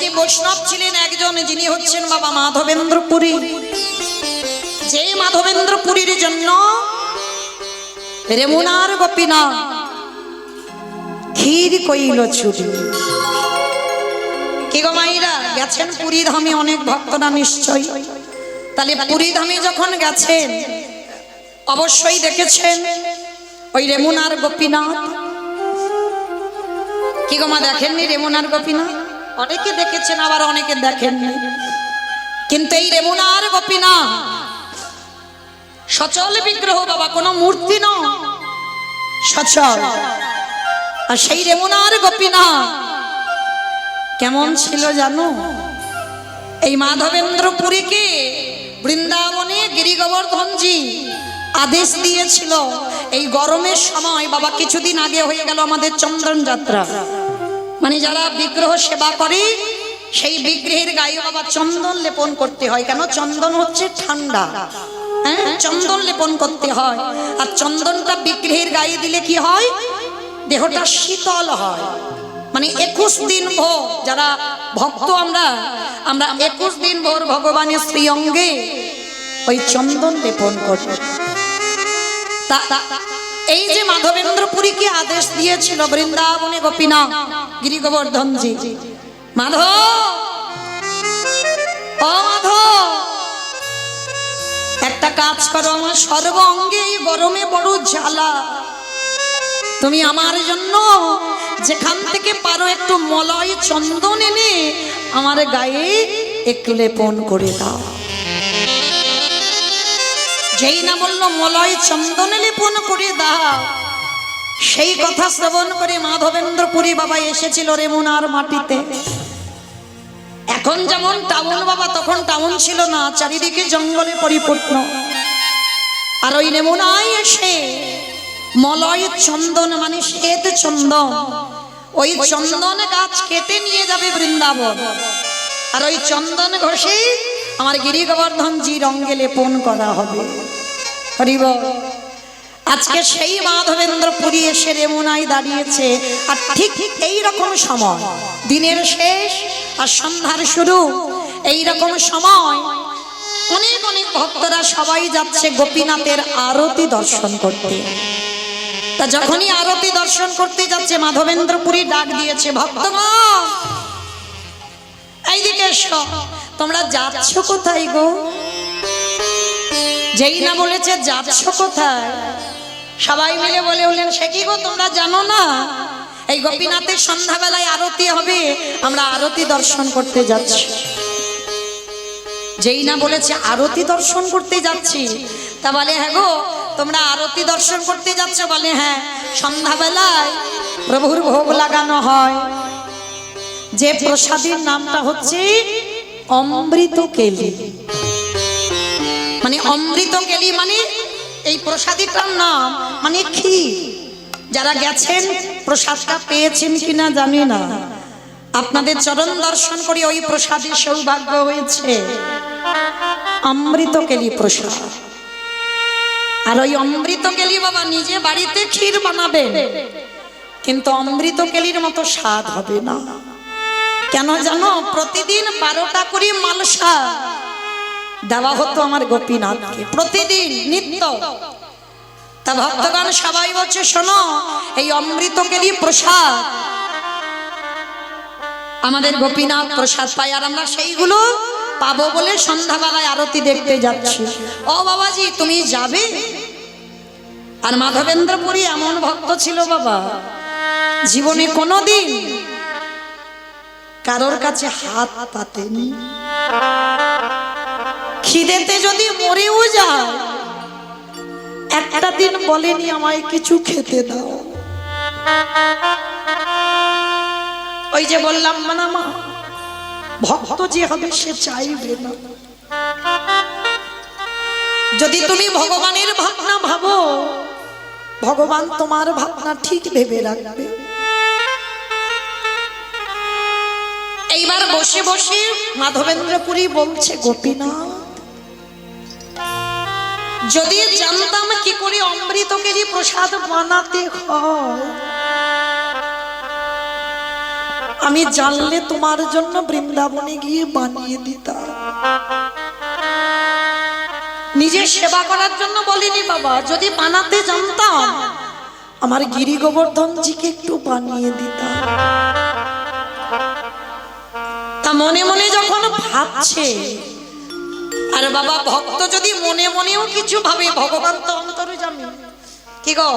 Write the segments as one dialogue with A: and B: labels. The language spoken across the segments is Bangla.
A: যে বৈষ্ণব ছিলেন একজন, যিনি হচ্ছেন বাবা মাধবেন্দ্র পুরী। যে মাধবেন্দ্র পুরীর জন্য রেমুনার গোপীনাথ ক্ষীর কইল ছুটি। কি গো মাইরা, গেছেন পুরী ধামে অনেক ভক্তরা নিশ্চয়। তাহলে পুরী ধামে যখন গেছেন অবশ্যই দেখেছেন ওই রেমুনার গোপীনাথ। কি গো মা, দেখেননি রেমুনার গোপীনাথ? অনেকে দেখেছেন, আবার অনেকে দেখেননি। কিন্তু এই রেমুনার গোপীনাথ সচল বিগ্রহ বাবা, কোনো মূর্তি নয়, সচল। আর সেই রেমুনার গোপীনাথ কেমন ছিল জানো? এই মাধবেন্দ্র পুরীকে বৃন্দাবনে গিরি গোবর্ধনজি আদেশ দিয়েছিল এই গরমের সময় বাবা। কিছুদিন আগে হয়ে গেল আমাদের চন্দন যাত্রা, মানে যারা বিগ্রহ সেবা করে সেই বিগ্রহের গায়ে বাবা চন্দন লেপন করতে হয়। কেন? চন্দন হচ্ছে ঠান্ডা, হ্যাঁ, চন্দন লেপন করতে হয়। আর চন্দনটা বিগ্রহের গায়ে দিলে কি হয়? দেহটা শীতল হয়। মানে 21 দিন ভোর যারা ভক্ত আমরা 21 দিন ভোর ভগবানের শ্রী অঙ্গে ওই চন্দন লেপন করি। এই যে মাধবেন্দ্র পুরীকে আদেশ দিয়েছিল বৃন্দাবনে গোপীনাথ গিরি গোবর্ধনজি, মাধব, ও মাধব, একটা কাজ করো, আমার সর্ব অঙ্গে এই গরমে বড় জ্বালা, তুমি আমার জন্য যেখান থেকে পারো একটু মলয় চন্দন এনে আমার গায়ে একটু লেপন করে দাও। যেই না বললো মলয় চন্দনে লেপন করে দাও, সেই কথা শ্রবণ করে মাধবেন্দ্র পুরী বাবা এসেছিল রেমুনার মাটিতে। এখন যেমন টাউন বাবা, তখন টাউন ছিল না, চারিদিকে জঙ্গলে পরিপূর্ণ। আর ওই রেমুনায় এসে মলয় চন্দন মানে শ্বেত চন্দন, ওই চন্দন গাছ কেটে নিয়ে যাবে বৃন্দাবন। আর ওই চন্দন ঘষে আমার গিরি গোবর্ধনজি রঙ্গে লেপন করা হবে। হরিব। আজকে সেই মাধবেন্দ্র পুরী এসে রেমুনায় দাঁড়িয়েছে। আর ঠিক ঠিক এইরকম সময়, দিনের শেষ আর সন্ধ্যার শুরু, এইরকম সময় অনেক অনেক ভক্তরা সবাই যাচ্ছে গোপীনাথের আরতি দর্শন করতে। তা যখনই আরতি দর্শন করতে যাচ্ছে মাধবেন্দ্র পুরী ডাক দিয়েছে, ভক্তগণ এইদিকে এসো। তোমরা যাচ্ছ কোথায় গো? যেই না বলেছে যাচ্ছ কোথায়, সবাই মিলে বলে উঠলেন, সে কি গো, তোমরা জানো না এই গোপীনাথের সন্ধ্যাবেলায় আরতি হবে, আমরা আরতি দর্শন করতে যাচ্ছি। যেই না বলেছে আরতি দর্শন করতে যাচ্ছি, তা বলে হ্যাঁ গো, তোমরা আরতি দর্শন করতে যাচ্ছ? বলে হ্যাঁ, সন্ধ্যাবেলায় প্রভুর ভোগ লাগানো হয়, যে প্রসাদের নামটা হচ্ছে অমৃত কেলি। মানে অমৃত কেলি মানে এই প্রসাদীটার নাম মানে ক্ষীর। যারা গেছেন প্রসাদটা পেয়েছেন কিনা জানি না, আপনাদের চরণ দর্শন করে ওই প্রসাদের সৌভাগ্য হয়েছে, অমৃত কেলি প্রসাদ। আর ওই অমৃত কেলি বাবা নিজে বাড়িতে ক্ষীর বানাবেন, কিন্তু অমৃত কেলির মতো স্বাদ হবে না। কেন জানো? প্রতিদিন 12টা করে মালসা দেওয়া হতো আমার গোপীনাথকে, প্রতিদিন নিত্য। তা ভক্তগণ সবাই বলছে, শোনো, এই অমৃত কেলি প্রসাদ আমাদের গোপীনাথ প্রসাদ পায়, আর আমরা সেইগুলো পাবো বলে সন্ধ্যাবেলায় আরতি দেখতে যাচ্ছি। ও বাবাজি, তুমি যাবে? আর মাধবেন্দ্র পুরী এমন ভক্ত ছিল বাবা, জীবনে কোনোদিন কারোর কাছে হাত পাতেনি। খিদেতে যদি মরেও যায়, একটা দিন বলেনি আমায় কিছু খেতে দাও। ওই যে বললাম না মা, ভক্ত যে হবে সে চাইবে না। যদি তুমি ভগবানের ভাবনা ভাবো, ভগবান তোমার ভাবনা ঠিক ভেবে রাখবে। এইবার বসে বসে মাধবেন্দ্র পুরী বলছে, গোপীনাথ, যদি জানতাম কি করে অমৃত কেলি প্রসাদ বানাতে হয়, আমি জানলে তোমার জন্য বৃন্দাবনে গিয়ে বানিয়ে দিতাম। নিজের সেবা করার জন্য বলিনি বাবা, যদি বানাতে জানতাম আমার গিরি গোবর্ধনজিকে একটু বানিয়ে দিতাম। তা মনে মনে যখন ভাবছে, আর বাবা ভক্ত যদি মনে মনেও কিছু ভাবে, ভগবান তো অন্তরে জানে। কি গো,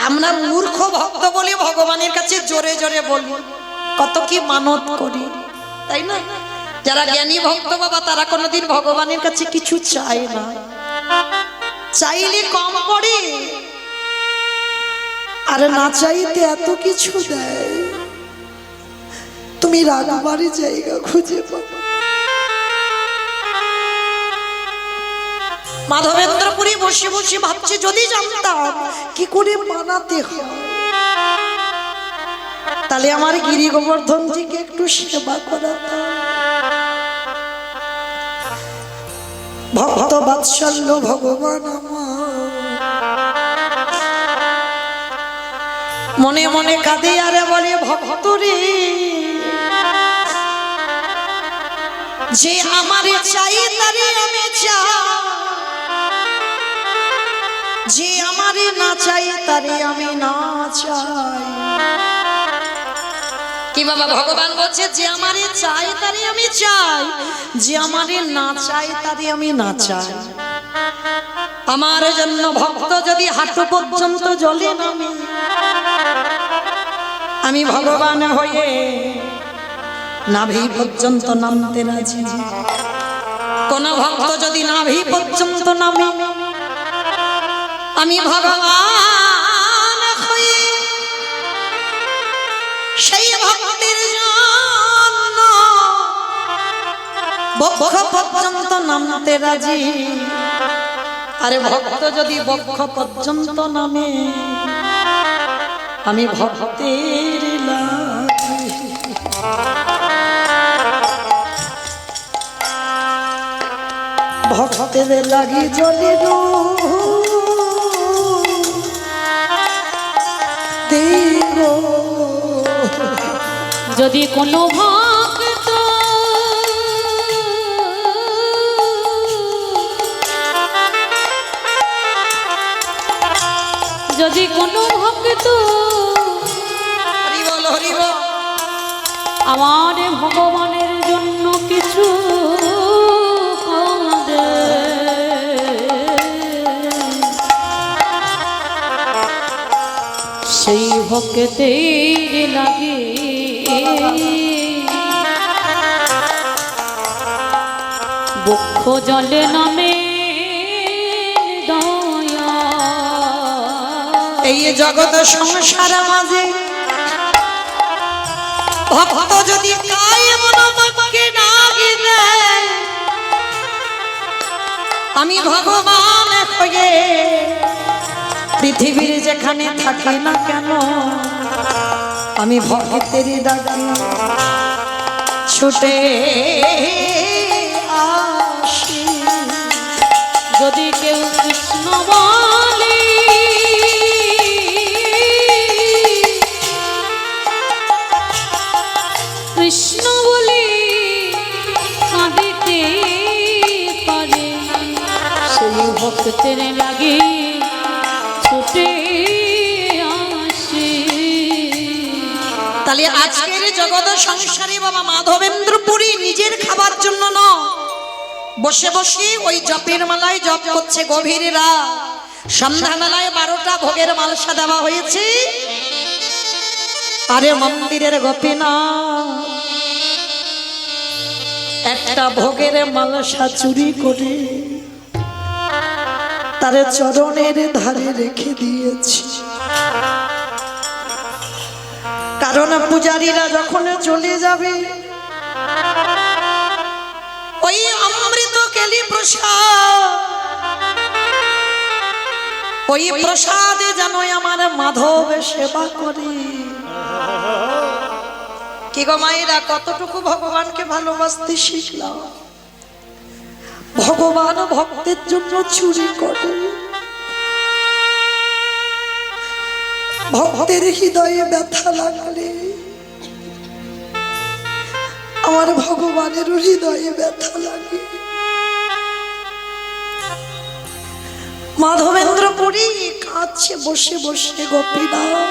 A: আমরা মূর্খ ভক্ত বলে ভগবানের কাছে জোরে জোরে বলি, কত কি মানত করি, তাই না? যারা জ্ঞানী ভক্ত বাবা, তারা কোনোদিন ভগবানের কাছে কিছু চায় না, চাইলে কম পড়ে, আর না চাইতে এত কিছু দেয়, তুমি রাগবারে জায়গা খুঁজে পাবে। মাধবেন্দ্রপুরী বসে বসে ভাবছে, যদি জানতাম কি করে মানাতে হয়, তাহলে আমার গিরি গোবর্ধনজিকে একটু সেবা করাতাম। ভক্ত বাৎসল্য ভগবান আমার মনে মনে কাঁদে আরে বলে, ভক্ত রে, যে আমারে চাই তারে আমি চাই, যে আমারে না চাই তারে আমি না চাই। কি বাবা, ভগবান বলছে যে আমারে চাই তারে আমি চাই, যে আমারে না চাই তারে আমি না চাই। আমার জন্য ভক্ত যদি হাঁটু পর্যন্ত জলে নামে, আমি ভগবান হয়ে নাভি পর্যন্ত নামতে রাজি। কোন ভক্ত যদি নাভি পর্যন্ত নামে, আমি ভগবান হয়ে সেই ভক্তের জন্য বক্ষ পর্যন্ত নামতে রাজি। আরে ভক্ত যদি বক্ষ পর্যন্ত নামে, আমি ভক্তের লাগি। ভক্তের লাগি জ্বলিল দেব,
B: যদি কোনো ভক্ত যদি কোনো ভক্ত আমার ভগবানের জন্য কিছু কাঁদে, সেই ভক্তের লাগে বক্ষ জলে নামে দয়া।
A: এই জগৎ সংসার মাঝে ভক্ত যদি কায় মনকে ডাকি দেয়, আমি ভগবান হয়ে পৃথিবীর যেখানে থাকি না কেন, আমি ভক্তের ডাকি ছুটে আসি।
B: যদি কেউ কৃষ্ণ বলে, কৃষ্ণ বলে কাঁদিতে পারে, সেই ভক্তের লাগে ছুটে আসে।
A: তাহলে আজকের জগৎ সংসারে বাবা মাধবেন্দ্রপুরী নিজের খাবার জন্য নয়, বসে বসে ওই জপের মালায় জপ করছে গভীর রাত। সন্ধ্যাবেলায় 12টা ভোগের মালসা দেওয়া হয়েছে। আরে মন্দিরের গোপীনাথ একটা ভোগের মালসা চুরি করে তার চরণের ধারে রেখে দিয়েছি। কারণ পূজারীরা যখন চলে যাবে, ওই অমৃত কেলি প্রসাদ, ওই প্রসাদে যেন আমার মাধব সেবা করি। কি গো মায়েরা, কতটুকু ভগবানকে ভালোবাসতে শিখলাম। ভগবান ভক্তের জন্য চুরি করে। ভক্তের হৃদয়ে ব্যথা লাগলে আমার ভগবানের হৃদয়ে ব্যথা লাগে। মাধবেন্দ্র পুরী কাঁদছে বসে বসে গোপীনাথ।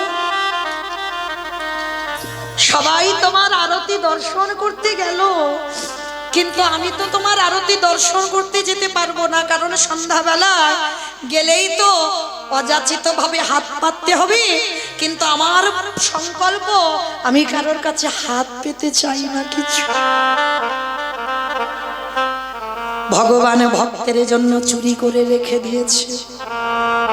A: সবাই তোমার আরতি দর্শন করতে গেল, কিন্তু আমি তো তোমার আরতি দর্শন করতে যেতে পারবো না, কারণ সন্ধ্যাবেলায় গেলেই তো অযাচিত ভাবে হাত পাততে হবে। কিন্তু আমার সংকল্প, আমি কারোর কাছে হাত পেতে চাই না কিছু। ভগবান ভক্তের জন্য চুরি করে রেখে দিয়েছে।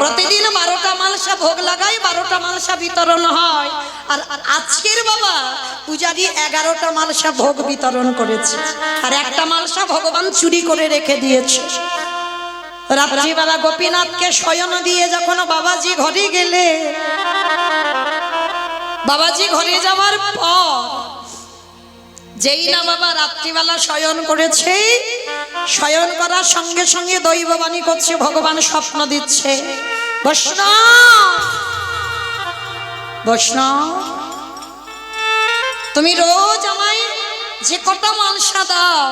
A: প্রতিদিন 12টা মালসা ভোগ লাগাই, 12টা মালসা বিতরণ হয়। আর আজকের বাবা পূজারি 11টা মালসা ভোগ বিতরণ করেছে, আর একটা মালসা ভগবান চুরি করে রেখে দিয়েছে। রাত্রিবেলা গোপীনাথকে শয়ন দিয়ে যখন বাবাজি ঘরে গেলে, বাবাজি ঘরে যাওয়ার পর যেই না বাবা রাত্রিবেলা শয়ন করেছে, শয়ন করার সঙ্গে সঙ্গে দৈববাণী করছে, ভগবান স্বপ্ন দিচ্ছে, বৈষ্ণব বৈষ্ণব তুমি রোজ আমায় যে কটা মালসা দাও,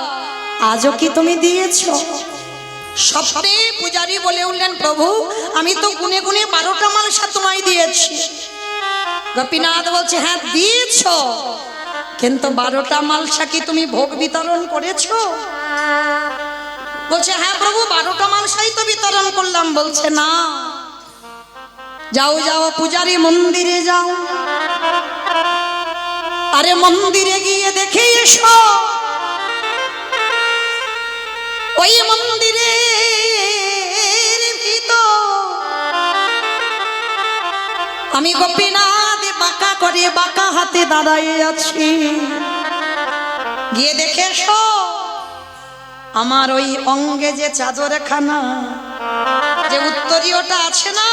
A: আজও কি তুমি দিয়েছো? স্বপ্নে পূজারী বলে উঠলেন, প্রভু আমি তো গুনে গুনে 12টা মালসা তোমায় দিয়েছি। গোপীনাথ বলছে, হ্যাঁ দিয়েছো, কিন্তু 12টা মালসা কি তুমি ভোগ বিতরণ করেছো? বলছে, হ্যাঁ প্রভু 12টা মালসাই তো বিতরণ করলাম। বলছে, না, যাও যাও পূজারী মন্দিরে যাও, আরে মন্দিরে গিয়ে দেখে এসো, ওই মন্দিরের ভিতর আমি গোপীনাথ বাঁকা করে বাঁকা হাতে দাঁড়াইয়ে আছি। গিয়ে দেখে এসো আমার ওই অঙ্গে যে চাদরখানা, যে উত্তরীয়টা আছে না,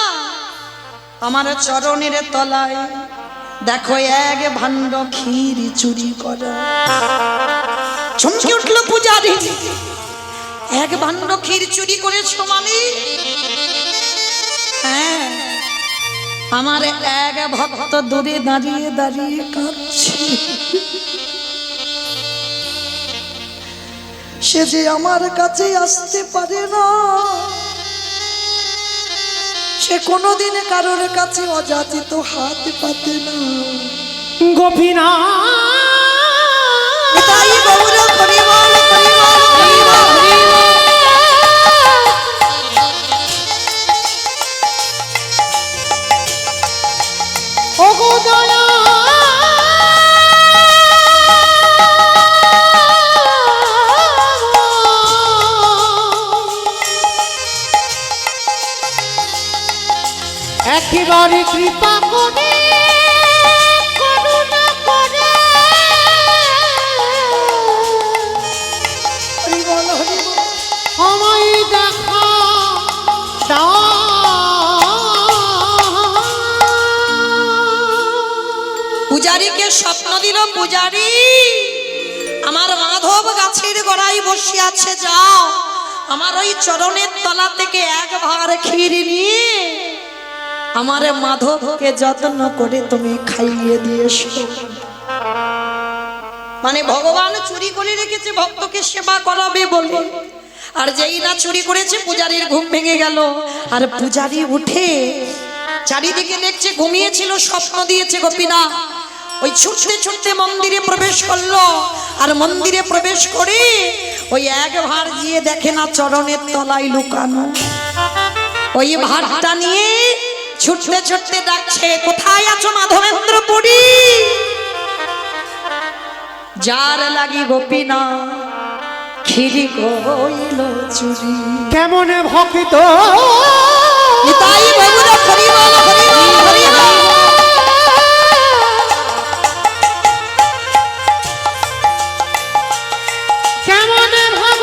A: আমার চরণের তলায় দেখো এক ভাণ্ড ক্ষীর চুরি করা। চমকে উঠলো পূজারী, এক ভাণ্ড ক্ষীর চুরি করেছো মানে? হ্যাঁ, আমার এক ভক্ত দূরে দাঁড়িয়ে দাঁড়িয়ে কাঁদছে, সে যে আমার কাছে আসতে পারে না, সে কোনোদিন কারোর কাছে অযাচিত হাত পাতে না।
B: গোপীনাথ
A: তাই গৌর পরিবার পরিবার পরিবার
B: ওগো দয়া একেবারে কৃপা করে করুণা করে
A: হরিবল হরিবল।
B: আমায় দেখা দাও।
A: পূজারীকে স্বপ্ন দিল, পূজারী আমার মাধব গাছের গোড়ায় বসে আছে, যাও আমার ওই চরণের তলা থেকে এক ভার ক্ষীর নিয়ে আমার মাধবকে যত্ন করে তুমি খাইয়ে দিয়েছো। মানে ভগবান চুরি করে রেখেছে ভক্তকে সেবা করাবে বলে, আর যেই না চুরি করেছে পূজারীর ঘুম ভেঙে গেল। আর পূজারী উঠে চারিদিকে দেখছে, ঘুমিয়েছিল স্বপ্ন দিয়েছে গোপীনাথ। ওই ছুটতে ছুটতে মন্দিরে প্রবেশ করলো, আর মন্দিরে প্রবেশ করে ওই এক ভার গিয়ে দেখে না চরণের তলায় লুকানো। ওই ভারটা নিয়ে ছুটতে ছুটতে ডাকছে, কোথায় আছো মাধবেন্দ্র পুরী? যার লাগি গোপীনাথ ক্ষীরি কইল চুরি।
B: কেমন ভক্ত
A: নিতাই বাবুরা হরিবল হরিবল হরিবল।
B: কেমন ভাব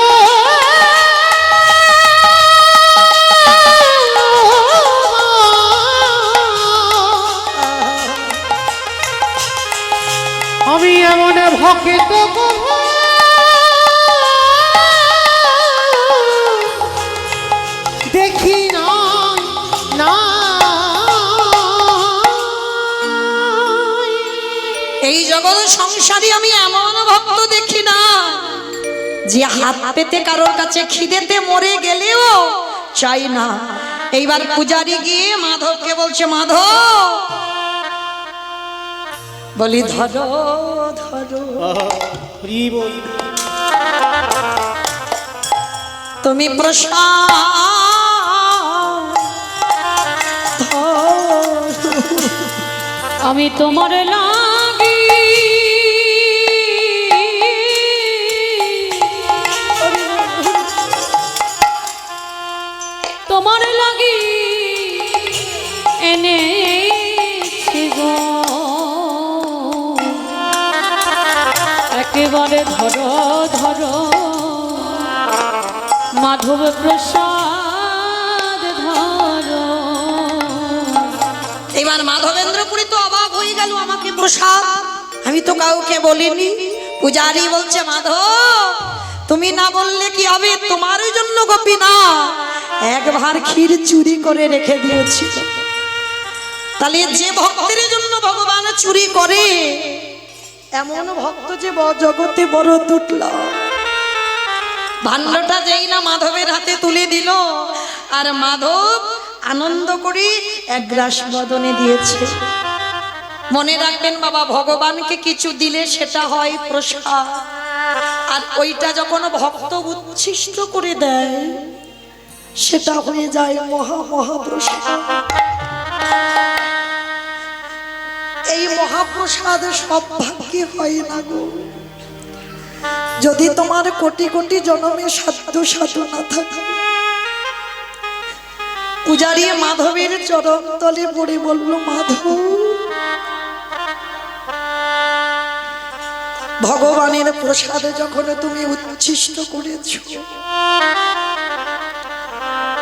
B: আমি এমন ভক্ত দেখি না না।
A: এই জগৎ সংসারে আমি এমন ভক্ত দেখি যে হাত পেতে কারোর কাছে খিদেতে মরে গেলেও চাই না। এইবার পূজারি গিয়ে মাধবকে বলছে, মাধব বলি ধরো ধরো,
B: হরি বল।
A: তুমি প্রসাদ ধরো।
C: আমি তোমার লাগি তোমার লাগি এনেছি গো, একেবারে ধরো ধরো মাধব প্রসাদ ধরো।
A: এবার মাধবেন্দ্রপুরী তো অবাক হয়ে গেল, আমাকে প্রসাদ, আমি তো কাউকে বলিনি। পূজারি বলছে, মাধব তুমি না বললে কি হবে, তোমার জন্য গোপীনা একবার ক্ষীর চুরি করে রেখে দিয়েছি। তাহলে যে ভক্তের জন্য ভগবান চুরি করে, এমন ভক্ত যে জগতে বড় তুটল। ভাণ্ডটা যেই না মাধবের হাতে তুলে দিল, আর মাধব আনন্দ করে এক গ্রাস বদনে দিয়েছে। মনে রাখবেন বাবা, ভগবানকে কিছু দিলে সেটা হয় প্রসাদ, আর ওইটা যখন ভক্ত উচ্ছিষ্ট করে দেয় সেটা হয়ে যায় মহা মহাপ্রসাদ। এই মহাপ্রসাদ সব ভাগ্যে হয় না গো। যদি তোমার কোটি কোটি জন্মে সাধ্য সাধনা থাকে। পূজারী মাধবের চরণ তলে পড়ে বলল, মাধব ভগবানের প্রসাদে যখন তুমি উচ্ছিষ্ট করেছ,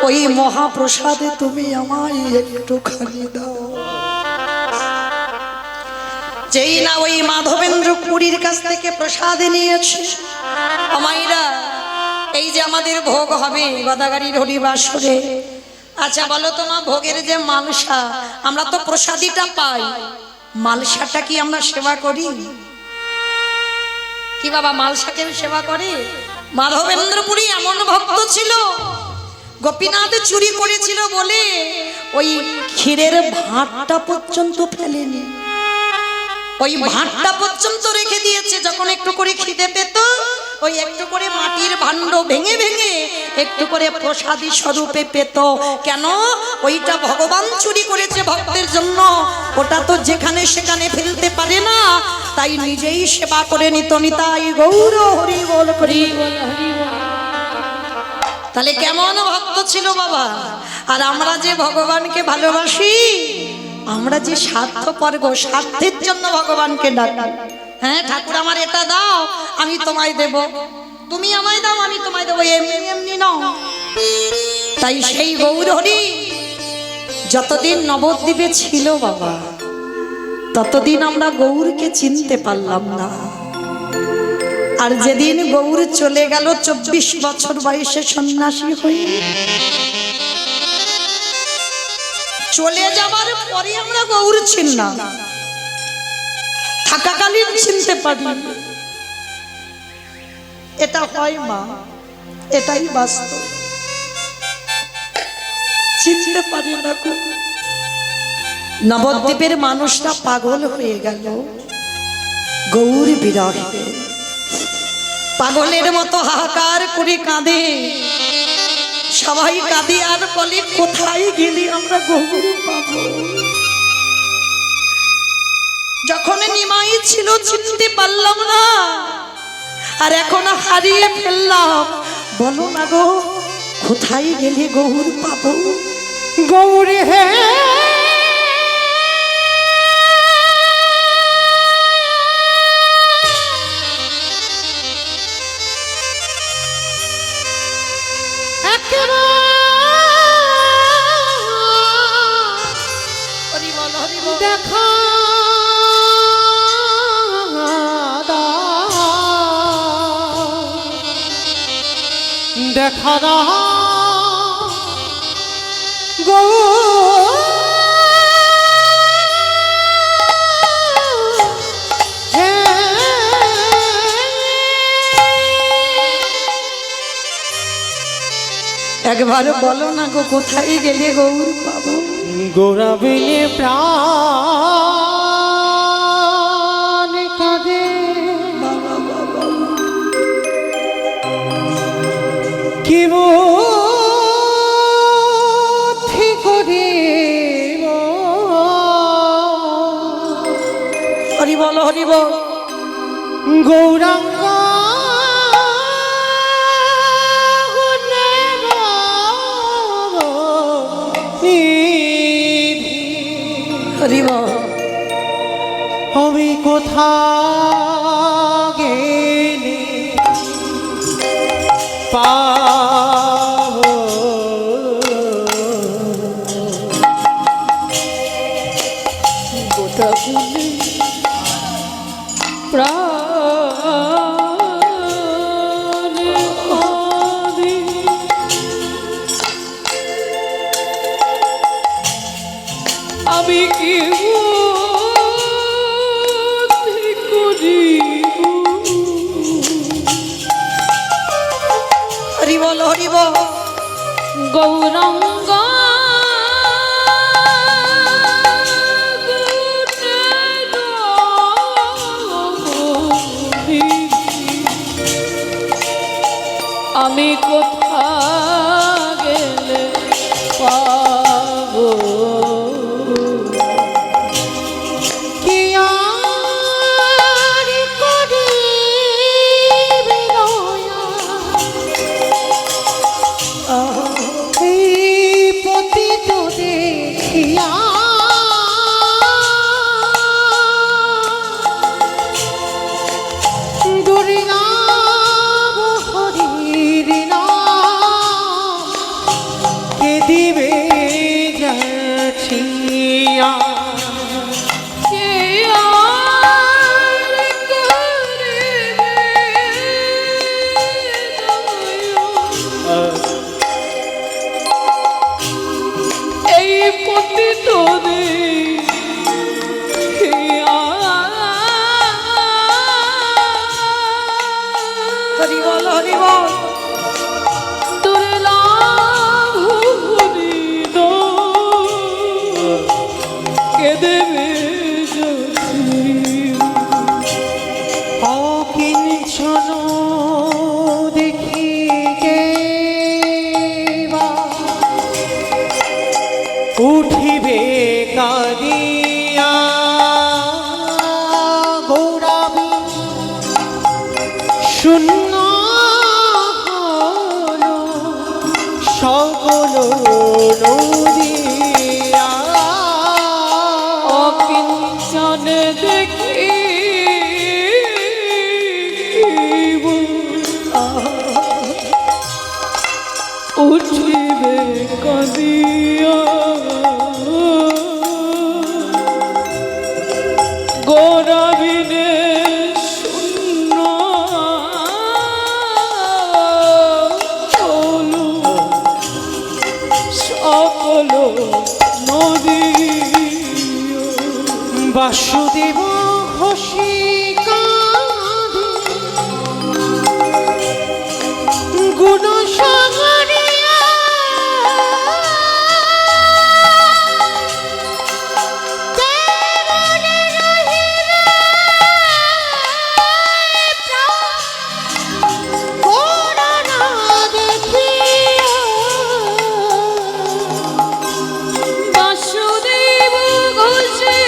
A: ওই মহাপ্রসাদে তুমি আমায় একটুখানি দাও। যেই না ওই মাধবেন্দ্র পুরীর কাছ থেকে প্রসাদ নিয়েছে, আমাইরা এই যে আমাদের ভোগ হবে গদাগাড়ির হরিবাসরে। আচ্ছা বলো তো মা, ভোগের যে মালসা, আমরা তো প্রসাদীটা পাই, মালসাটা কি আমরা সেবা করি? কি বাবা, মালসাকে সেবা করে? মাধবেন্দ্রপুরী এমন ভক্ত ছিল, গোপীনাথ চুরি করেছিল বলে ওই ক্ষীরের ভাঁটটা পর্যন্ত ফেলেনি, ওই ভাঁটটা পর্যন্ত রেখে দিয়েছে। যখন একটু করে খিদে পেত, ওই একটু করে মাটির ভাণ্ড ভেঙে ভেঙে একটু করে প্রসাদী স্বরূপে পেত। কেন? ওইটা ভগবান চুরি করেছে ভক্তের জন্য, ওটা তো যেখানে সেখানে ফেলতে পারে না, তাই নিজেই সেবা করে নিত। নিতাই গৌর হরি বল, হরি বল, হরি বল। তাহলে কেমন ভক্ত ছিল বাবা। আর আমরা যে ভগবানকে ভালোবাসি, আমরা যে স্বার্থপর গো, স্বার্থের জন্য ভগবানকে ডাকি। হ্যাঁ ঠাকুর আমার এটা দাও, আমি তোমায় দেব, তুমি আমায় দাও, আমি তোমায় দেবো, এমনি এমনি নাও। তাই সেই গৌর হরি যতদিন নবদ্বীপে ছিল বাবা, ততদিন আমরা গৌরকে চিনতে পারলাম না। আর যেদিন গৌর চলে গেল 24 বছর বয়সে সন্ন্যাসী হয়ে, চলে যাবার পরে আমরা গৌর চিনলাম, থাকাকালীন চিনতে পারি। এটা হয় মা, এটাই বাস্তব, চিনতে পারি না। নবদ্বীপের মানুষরা পাগল হয়ে গেল গৌর বিরহে, পাগলের মতো হাহাকার করে কাঁদে। সবাই কাঁদে আর বলে, কোথায় গেলি আমরা গৌর পাবো? যখন নিমাই ছিল চিনতে পারলাম না, আর এখন হারিয়ে ফেললাম। বলো না গো, কোথায় গেলে গৌর পাবো?
B: গৌরী হে দেখা দেখা গো
A: একবার বলো না গো, কোথায় গেলে গৌর পাবো?
B: গৌরবিনে প্রাণ কাঁদে, কি বুদ্ধি করিব?
A: হরি বল, হরি বল।
B: গৌরাঙ্গ
A: হরি বল।
B: আমি কোথা গেলে পাবো?
C: গোটা গুলি প্রাণে কাঁদে, আমি কি বুদ্ধি করিব?
A: হরি বল, হরি বল।
C: গৌরাঙ্গ আমি কোথা গেলে পাবো?
B: কি আর করিবে দয়া, এই পতিত দেখিয়া দুর্গাব হরির নাম কে দিবে যাচিয়া?
C: কে আর করিবে দয়া? এই পতিত দেখিয়া
A: হরি বল, হরি বল।
C: দুর্লভ হরিণ কে দেবে যাচিয়া?
B: অকিঞ্চন দেখি কেবা উঠিবে কাঁদিয়া, গৌরাবি শূন্য হলো সকল নদিয়া।
C: অকিঞ্চন দেখি উঠিবে কাঁদিয়া, গৌরবিনে শূন্য চলো সকল নদী।
B: বাসুদেব হসি কাঁদে গুণ সাগরিয়া, কেমনে রহিবে প্রাণ করুণা দেখিয়া?
C: বাসুদেব ঘোষে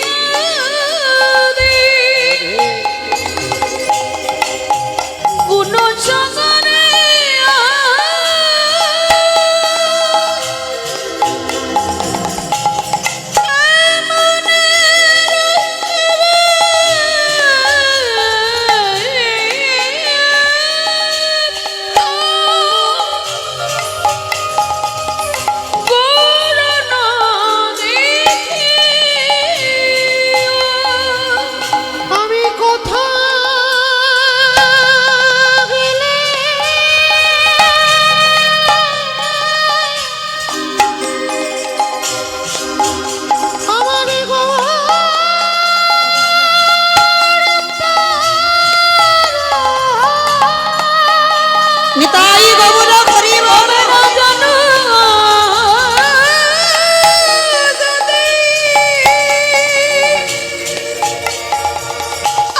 C: কাঁদে, গুণ সাগরে
B: আমি কোথা গেলে
A: নিতাই গৌর হরি বল।
C: তবে না জানো যদি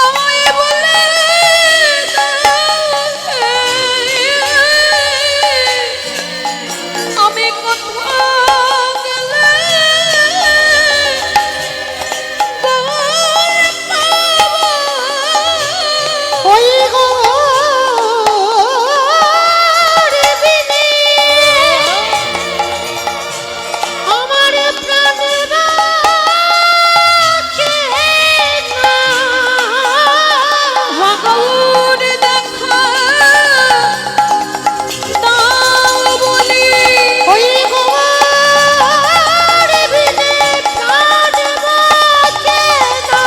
C: আমায় বলে দাও, আমি কোথাও গেলে
B: ওই গৌর বিনে আমার প্রাণ বাঁচে না।
C: ভগবান দেখা দাও বলি
B: ওই গৌর বিনে প্রাণ বাঁচে না।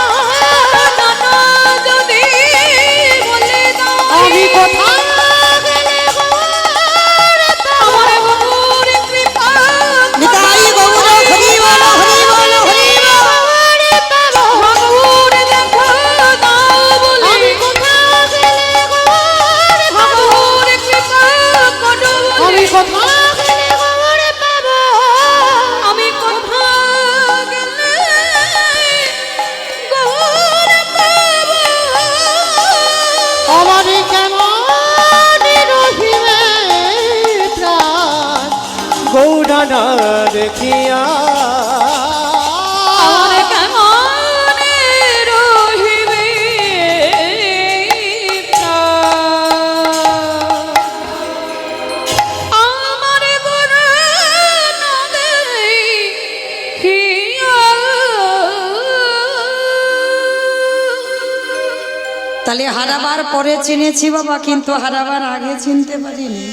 C: জানো যদি বলে দাও
B: আমি কোথাও গেলে গৌর
C: আমার গৌর কৃপা
A: নিতাই গৌর হরি বল হরি বল হরি বল।
C: ভগবান দেখা দাও বলি
B: আমি কোথাও গেলে গৌর পাবো।
C: ভগবান কৃপা করো
B: আমি
C: বলি
B: কোথাও গেলে গৌর পাবো।
C: আমি কোথাও গেলে গৌর পাবো।
B: আমার কেমন রহিবে প্রাণ গৌরানা দেখিয়া।
C: আমার কেমন রহিবে প্রাণ? আমার গোরা না দেখিয়া।
A: তাহলে হারাবার পরে চিনেছি বাবা, কিন্তু হারাবার আগে চিনতে পারিনি।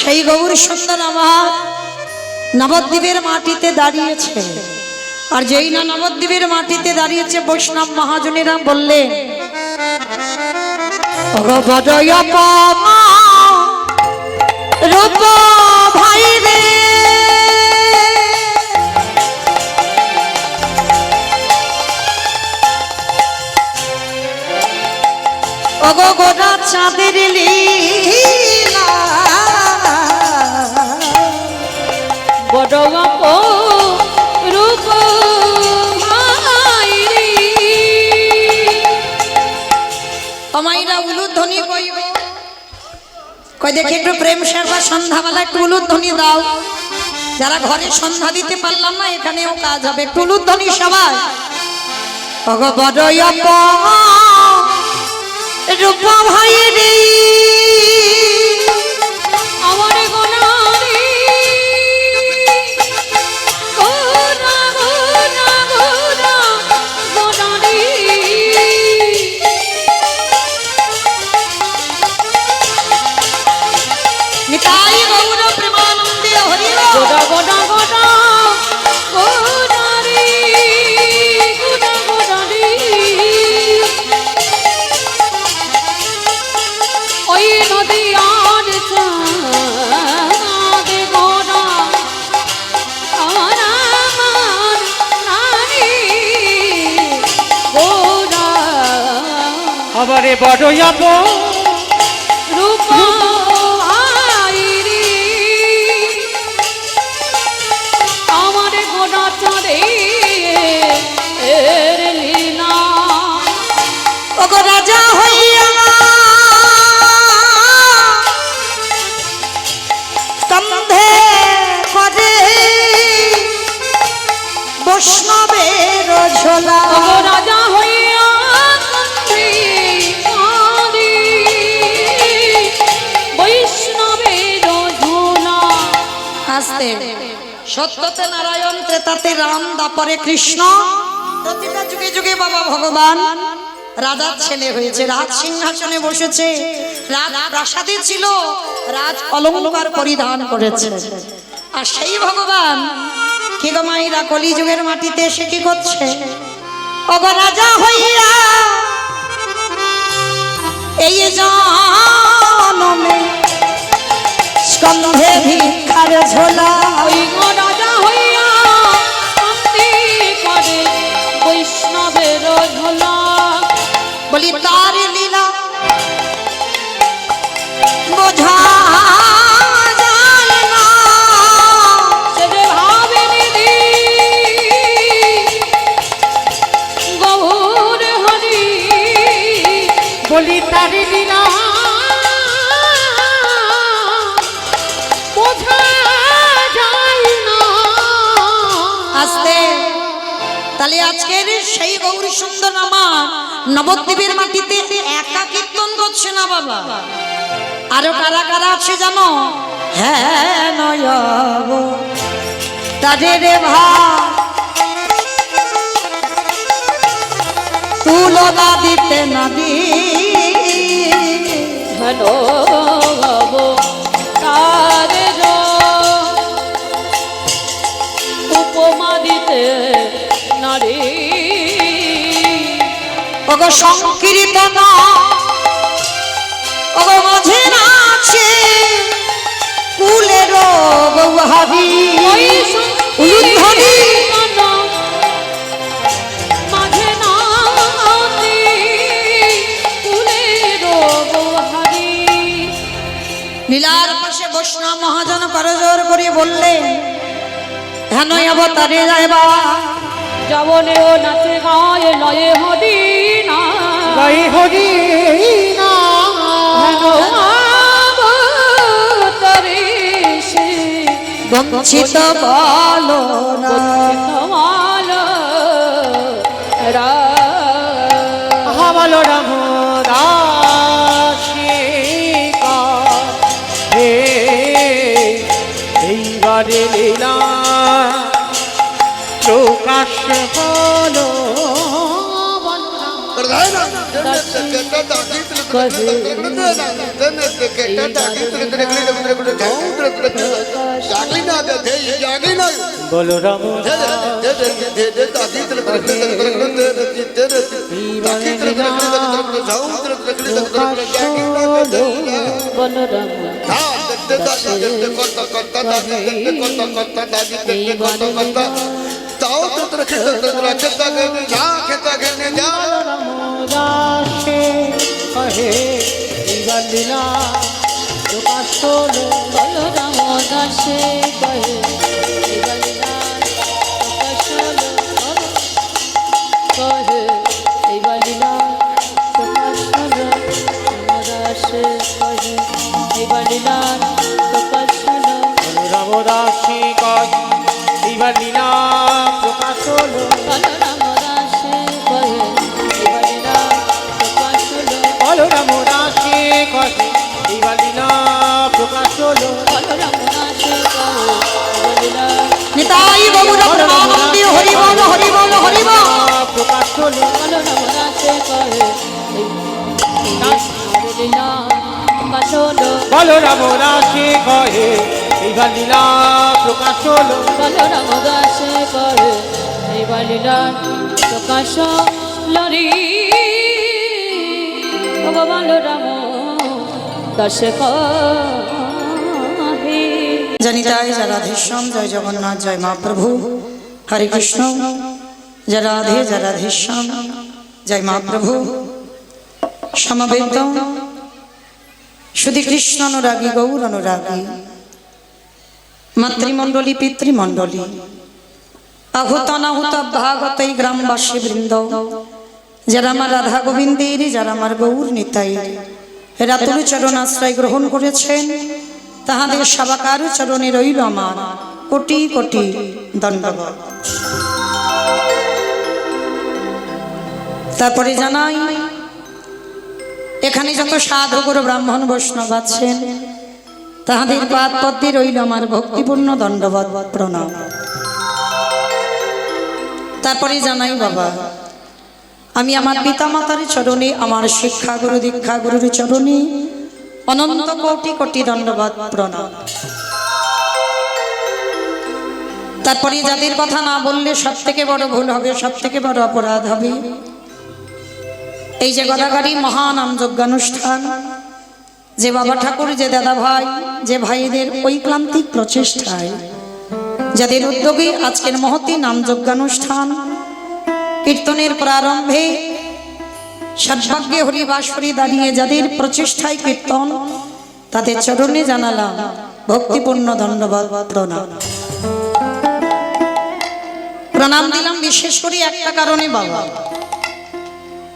A: সেই গৌর সুন্দর আমার নবদ্বীপের মাটিতে দাঁড়িয়েছে। আর যেই না নবদ্বীপের মাটিতে দাঁড়িয়েছে, বৈষ্ণব মহাজনেরা বললেন, ওগো বড়ই অপমান রূপ ভাই রে, ওগো গোটা চাঁদের লীলা,
C: বড় রূপ ভাই রে।
A: তোমাইরা উলুধ্বনি কইব, কই দেখি একটু প্রেম সেবা সন্ধ্যাবেলা একটু উলুধ্বনি দাও। যারা ঘরে সন্ধ্যা দিতে পারলাম না, এখানেও কাজ হবে, একটু উলুধ্বনি সবাই। ওগো বড়ই অপমান রূপ ভাই রে,
C: আমার গোনারি গোনা গোনা গোনা গোনারি।
A: নিতাই গৌর প্রেমানন্দে হরি বল।
C: গোনা গোনা গোনা গোনারি গোনা গোনারি। ওই নদী আর চাঁদে গোনা আমার আমার রানী গোনা
B: আমারে বড়ই আপন
C: রূপ আইরি আমার গোনা চাঁদে এর লীলা।
A: ওগো রাজা হইয়া স্তম্ভে করে বৈষ্ণবের ঝোলা,
C: ও রাজা হইয়া কান্দি কাঁদি বৈষ্ণবের ঝোলা।
A: আসতে সত্যতে নারায়ণ, ত্রেতাতে রাম, দাপরে কৃষ্ণ, প্রতিটা যুগে যুগে বাবা ভগবান রাজার ছেলে হয়েছে, রাজ সিংহাসনে বসেছে, রাজ প্রাসাদে ছিল, রাজ অলংকার পরিধান করেছে। আর সেই ভগবান কি গো মাইরা কলিযুগের মাটিতে এসে কি করছে? ওগো রাজা হইয়া এই জনমে স্কন্ধে ভিক্ষার ঝোলা,
C: ওই গো রাজা হইয়া কান্দি করে বৈষ্ণবের ঝোলা।
A: বলি তার লীলা বোঝা যায় না।
C: সে যে ভাবে নিধি গৌর হরি
B: বলি তারি লীলা বোঝা যায় না।
A: আস্তে তাহলে আজকের সেই গৌরী সুন্দর আমার নবদ্বীপের মাটিতে একা কীর্তন করছে না বাবা, আরো কারা কারা আছে জানো? হ্যাঁ নয় তাদের ভা তুলনা দিতে না দি
C: ভালো তার উপমা দিতে নারী
A: ওগো সংকীর্তন ওগো মাঝে নাচে কুলের বৌহারি উলুধ্বনি
C: মাঝে নাচে কুলের বৌহারি।
A: নীলার পাশে বৈষ্ণব মহাজন করজোর করে বললেন হেন অবতারে যায় বাবা
C: যাবনেও নাচে গায়ে লয়ে হরি না
B: গাই হরি না
C: তরে সে
A: বঞ্চিত বলো না
C: কমাল রা
B: ভালো রাম রাশিকা হে এইবারে লীলা প্রকাশ হলো বলো রাম
C: বলরাম
B: রাশে কহে এইবার লীলা প্রকাশ হলো
C: বলরাম দাসে কহে এইবালিনা প্রকাশ হলো কহে এইবালিনা প্রকাশ হলো দাসে কহে এইবালিনা প্রকাশ হলো
B: রাম রাশি কহে এইবার লীলা প্রকাশ হলো
C: বলরাম দাসে কহে এইবালিনা প্রকাশ হলো
B: বলরাম রাশি কহে এইবার লীলা প্রকাশ হলো
C: বলরাম দাসে কহে এইবালিনা
A: নিতাই বাবুর প্রেমানন্দে হরি বল হরি বল হরি বল
B: প্রকাশ হলো
C: বলরাম দাসে কহে এইবালিনা প্রকাশ হলো
B: বলরাম রাশি কহে এইবার লীলা প্রকাশ হলো
C: বলরাম দাসে কহে এইবালিনা প্রকাশ লরি ও বলরাম দাসে কহে
A: জানি তাই জয় রাধেশ্যাম জয় জগন্নাথ জয় মহাপ্রভু হরে কৃষ্ণ জয় রাধে জয় রাধেশ্যাম জয় মহাপ্রভু সমবেত শুধু কৃষ্ণ অনুরাগী গৌর অনুরাগী মাতৃমণ্ডলী পিতৃমণ্ডলী আহুত অনাহুত ভাগত এই গ্রামবাসী বৃন্দ যারা আমার রাধা গোবিন্দের যারা আমার গৌর নিতাই রাতুল চরণ আশ্রয় গ্রহণ করেছেন তাহাদের সবাকার চরণে রইল আমার কোটি কোটি দণ্ডবত। তারপরে জানাই এখানে যত সাধু গুরু ব্রাহ্মণ বৈষ্ণব আছেন তাহাদের পাদ পদ্মে রইল আমার ভক্তিপূর্ণ দণ্ডবত প্রণাম। তারপরে জানাই বাবা আমি আমার পিতা মাতার চরণে আমার শিক্ষা গুরু দীক্ষা গুরুর চরণে অনন্ত কোটি কোটি দণ্ডবত প্রণাম। তারপরে যাদের কথা না বললে সব থেকে বড় ভুল হবে, সব থেকে বড় অপরাধ হবে। এই যে গদাগাড়ি মহানাম যজ্ঞানুষ্ঠান, যে বাবা ঠাকুর, যে দাদা ভাই, যে ভাইদের ঐক্লান্তিক প্রচেষ্টায়, যাদের উদ্যোগে আজকের মহতি নাম যজ্ঞানুষ্ঠান কীর্তনের প্রারম্ভে সদ্ভাগ্যে হরিবাসরে দাঁড়িয়ে যাদের প্রচেষ্টায় কীর্তন, তাদের চরণে জানালাম ভক্তিপূর্ণ ধন্যবাদ প্রণাম। প্রণাম দিলাম বিশেষ করে একটা কারণে বাবা,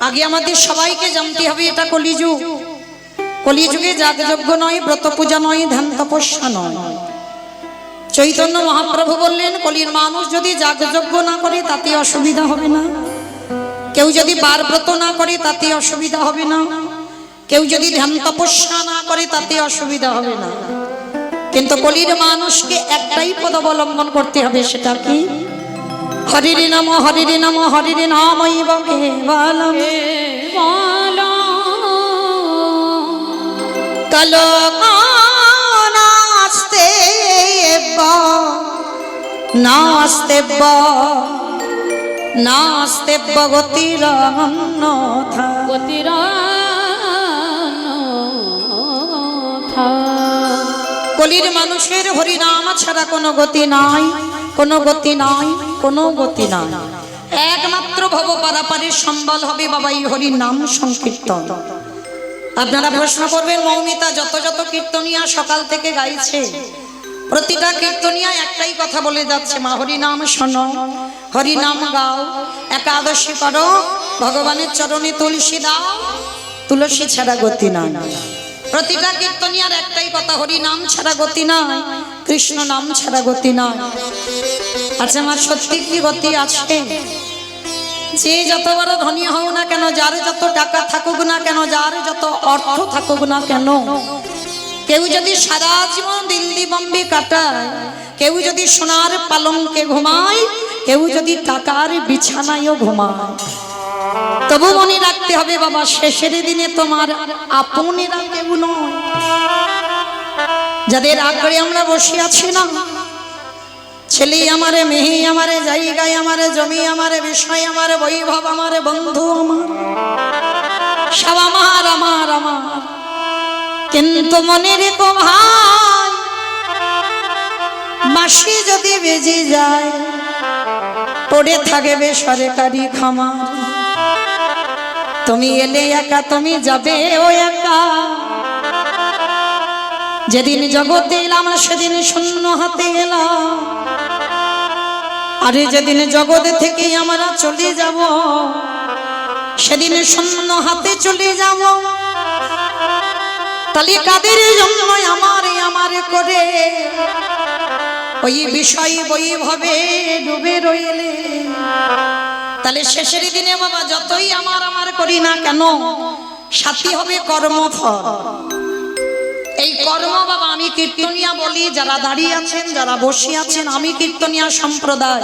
A: আগে আমাদের সবাইকে জানতে হবে এটা কলিযুগ। কলিযুগে যাগযজ্ঞ নয়, ব্রত পূজা নয়, ধ্যান তপস্যা নয়। চৈতন্য মহাপ্রভু বললেন কলির মানুষ যদি যাগযজ্ঞ না করে তাতে অসুবিধা হবে না, কেউ যদি বার ব্রত না করে তাতে অসুবিধা হবে না, কেউ যদি ধ্যান তপস্যা না করে তাতে অসুবিধা হবে না। কিন্তু কলির মানুষকে একটাই পদ অবলম্বন করতে হবে, সেটা কি? হরির নাম হরির নাম হরির নামই কেবলম কালো নাস্তে নাস্তে নাস্তে গতির কলির মানুষের হরিনাম ছাড়া কোনো গতি নাই, কোনো গতি নাই, কোনো গতি নাই। একমাত্র ভব পারাপারের সম্বল হবে বাবা এই হরির নাম সংকীর্তন। আপনারা প্রশ্ন করবেন মৌমিতা যত যত কীর্তনিয়া সকাল থেকে গাইছে, প্রতিটা কীর্তনিয়া একটাই কথা বলে যাচ্ছে, মা হরিনাম শোনো, হরিনাম গাও, একাদশী করো, ভগবানের চরণে তুলসী দাও, তুলসী ছাড়া গতি নাই। প্রতিটা কীর্তনিয়ার একটাই কথা, হরি নাম ছাড়া গতি নাই, কৃষ্ণ নাম ছাড়া গতি নাই। আচ্ছা আমার সত্যি কি গতি আছে? যে যত বড় ধনী হও না কেন, যার যত টাকা থাকুক না কেন, যার যত অর্থ থাকুক না কেন, কেউ যদি সারা জীবন দিল্লি বম্বে কাটায়, কেউ যদি সোনার পালঙ্কে ঘুমায়, কেউ যদি টাকার বিছানায়ও ঘুমায়, তবু মনে রাখতে হবে বাবা শেষের দিনে তোমার আপনেরা কেউ নয়। যাদের আগ্রহে আমরা বসে আছি না, ছেলে আমারে, মেয়ে আমারে, জায়গায় আমারে, জমি আমারে, বিষয় আমারে, বৈভব আমারে, বন্ধু আমার, সব আমার আমার আমার। কিন্তু মনে রেখো ভাই, মাসি যদি বেজে যায়, পড়ে থাকবে সরকারি খামার। তুমি এলে একা, তুমি যাবে ও একা। যেদিন জগতে এলাম সেদিন শূন্য হাতে এলাম, আরে যেদিন জগৎ থেকে আমরা চলে যাব, সেদিন শূন্য হাতে চলে যাব। তাহলে কাদের জন্য আমারে আমারে করে ওই বিষয় বৈভবে ডুবে রইলে, তাহলে শেষের দিনে বাবা যতই আমার আমার করি না কেন, সাথী হবে কর্মফল। এই কর্ম বাবা আমি কীর্তনিয়া বলি, যারা দাঁড়িয়ে আছেন, যারা বসে আছেন, আমি কীর্তনিয়া সম্প্রদায়,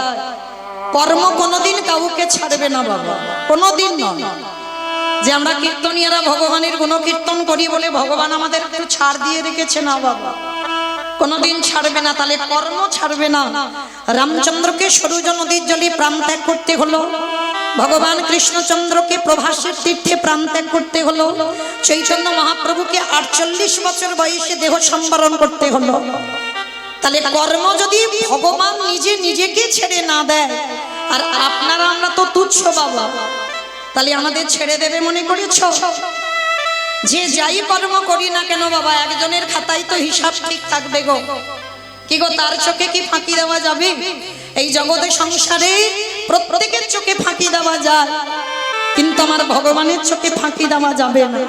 A: কর্ম কোনোদিন কাউকে ছাড়বে না বাবা, কোনোদিন নয়। যে আমরা কীর্তনিয়ারা ভগবানের গুণকীর্তন করি বলে ভগবান আমাদের একটু ছাড় দিয়ে রেখেছে না বাবা, কোনোদিন ছাড়বে না। তাহলে কর্ম ছাড়বে না। রামচন্দ্রকে সরুজ নদীর জলে প্রাণ ত্যাগ করতে হলো, ভগবান কৃষ্ণচন্দ্রকে প্রভাসের তীর্থে প্রাণ ত্যাগ করতে হলো, চৈতন্য মহাপ্রভুকে 48 বছর বয়সে দেহ সম্বরণ করতে হলো। তাহলে কর্ম যদি ভগবান নিজে নিজেকে ছেড়ে না দেয়, আর আপনারা আমরা তো তুচ্ছ বাবা, তাহলে আমাদের ছেড়ে দেবে মনে করেছ? যে যাই কর্ম করি না কেন বাবা, একজনের খাতায় তো হিসাব ঠিক থাকবে গো। কি গো, তার চোখে কি ফাঁকি দেওয়া যাবে? এই জগতে সংসারে প্রত্যেকের চোখে ফাঁকি দেওয়া যায়, কিন্তু আমার ভগবানের চোখে ফাঁকি দেওয়া যাবে না।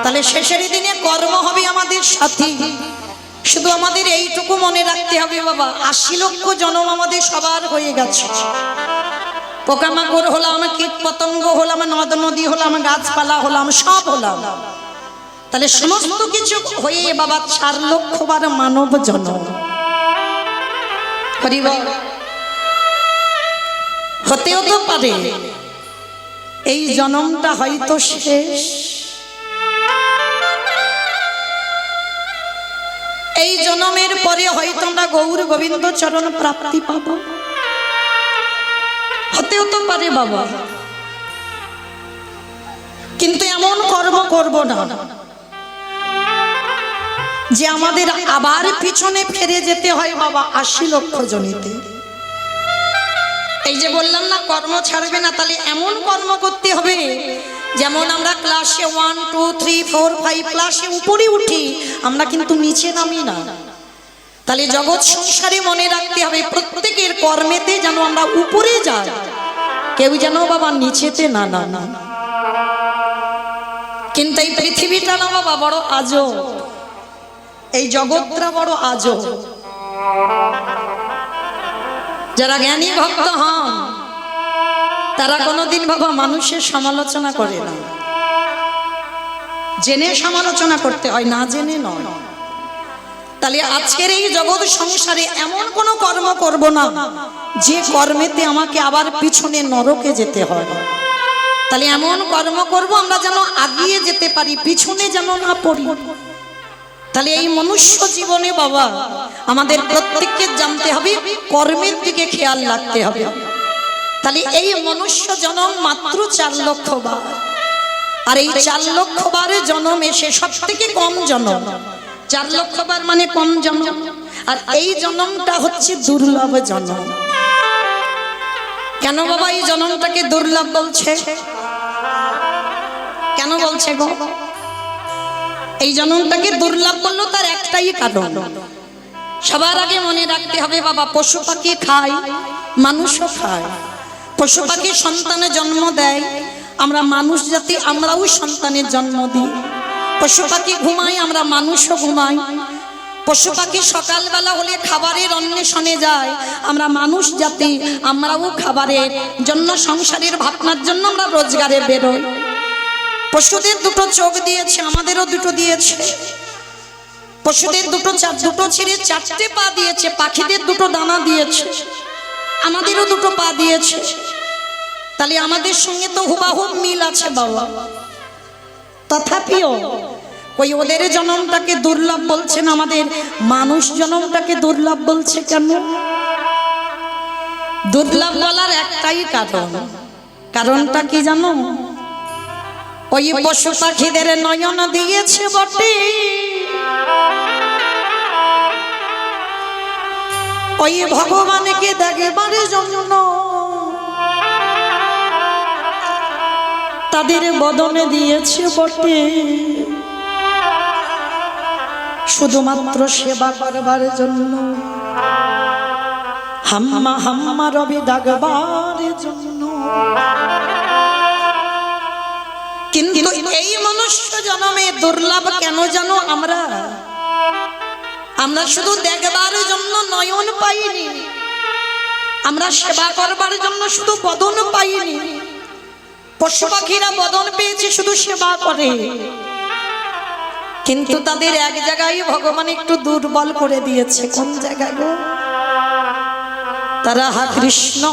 A: তাহলে শেষের দিনে কর্ম হবে আমাদের সাথী। শুধু আমাদের এইটুকু মনে রাখতে হবে বাবা, 80 লক্ষ জন্ম আমাদের সবার হয়ে গেছে। পোকামাকড় হলাম, কীট পতঙ্গ হলাম, নদ নদী হলাম, গাছপালা হলাম, সব হলাম। তাহলে সমস্ত কিছু হয়ে বাবা 4 লক্ষ বার মানব জন্ম। হতেও তো পারে এই জন্মটা হয়তো শেষ, এই জন্মের পরে হয়তো আমরা গৌর গোবিন্দ চরণ প্রাপ্তি পাব, হতেও তো পারে বাবা। কিন্তু এমন কর্ম করব না যে আমাদের আবার পিছনে ফিরে যেতে হয় বাবা 80 লক্ষ জনিতে। এই যে বললাম না কর্ম ছাড়বে না, তাহলে এমন কর্ম করতে হবে যেমন আমরা ক্লাসে 1 2 3 4 5 ক্লাসে উপরে উঠি, আমরা কিন্তু নিচে নামি না। তাহলে জগৎ সংসারে মনে রাখতে হবে প্রত্যেকের কর্মেতে যেন আমরা উপরে যাই, কেউ যেন বাবা নিচেতে না না না। কিন্তু এই পৃথিবীটা না বাবা বড় আজব, এই জগৎটা বড় আজব। যারা জ্ঞানী ভক্ত হন তারা কোনোদিন বাবা মানুষের সমালোচনা করে না, জেনে সমালোচনা করতে হয়, না জেনে নয়। তাহলে আজকের এই জগৎ সংসারে এমন কোন কর্ম করব না যে কর্মেতে আমাকে আবার পিছনে নরকে যেতে হয়। তাহলে এমন কর্ম করব আমরা যেন আগিয়ে যেতে পারি, পিছনে যেন না পড়ি। তাহলে এই মনুষ্য জীবনে বাবা আমাদের প্রত্যেককে জানতে হবে, কর্মের দিকে খেয়াল রাখতে হবে। তাহলে এই মনুষ্য জন্ম মাত্র 4 লক্ষ বার, আর এই 4 লক্ষ বারের জন্ম এসে সব থেকে কম জন্ম। 4 লক্ষ বার মানে কম জন্ম, আর এই জন্মটা হচ্ছে দুর্লভ জন্ম। কেন বাবা এই জন্মটাকে দুর্লভ বলছে? কেন বলছে গো? এই জন্মটাকে দুর্লভ বললো তার একটাই কারণ। সবার আগে মনে রাখতে হবে বাবা, পশু পাখি খায়, মানুষও খায়। পশু পাখি সন্তানের জন্ম দেয়, আমরা মানুষ জাতি আমরাও সন্তানের জন্ম দিই। পশু পাখি ঘুমায়, আমরা মানুষও ঘুমাই। পশু পাখি সকালবেলা হলে খাবারের অন্বেষণে যায়, আমরা মানুষ জাতি আমরাও খাবারের জন্য, সংসারের ভাবনার জন্য আমরা রোজগারে বেরোই। পশুদের 2টো চোখ দিয়েছে, আমাদেরও 2টো দিয়েছে। পশুদের 2টো ছেড়ে 4টে পা দিয়েছে, পাখিদের 2টো ডানা দিয়েছে, আমাদেরও 2টো পা দিয়েছে। তাহলে আমাদের সঙ্গে তো হুবাহুব মিল আছে বাবা। তথাপিও ওই ওদের জন্মটাকে দুর্লভ বলছেন, আমাদের মানুষ জন্মটাকে দুর্লভ বলছে কেন? দুর্লভ বলার একটাই কারণ। কারণটা কি জানো? ওই পশু পাখিদের নয়ন দিয়েছে বটে, ওই ভগবানকে দেখবার জন্য তাদের বদনে দিয়েছে বটে, শুধুমাত্র সেবা করবার জন্য, হাম্মা হাম্মা রবি ডাকবার জন্য। কিন্তু এই মনুষ্য জন্মে দুর্লভ কেন জানো? আমরা শুধু দেখবার জন্য নয়ন পাইনি, আমরা সেবা করবার জন্য শুধু বদন পাইনি। পশু পাখিরা বদন পেয়েছে শুধু সেবা করে, কিন্তু তাদের এক জায়গায় ভগবান একটু দুর্বল করে দিয়েছে। কোন জায়গায় গো? তারা হা কৃষ্ণ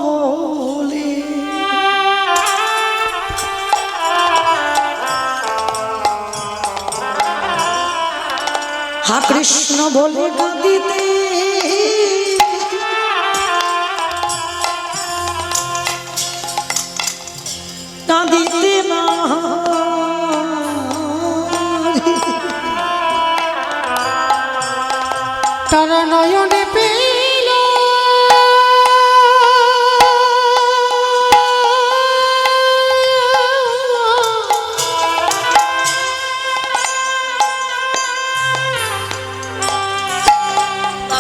A: বলে, হা কৃষ্ণ বলে কাঁদিতে কাঁদিতে না,
C: তারা নয়নে পেল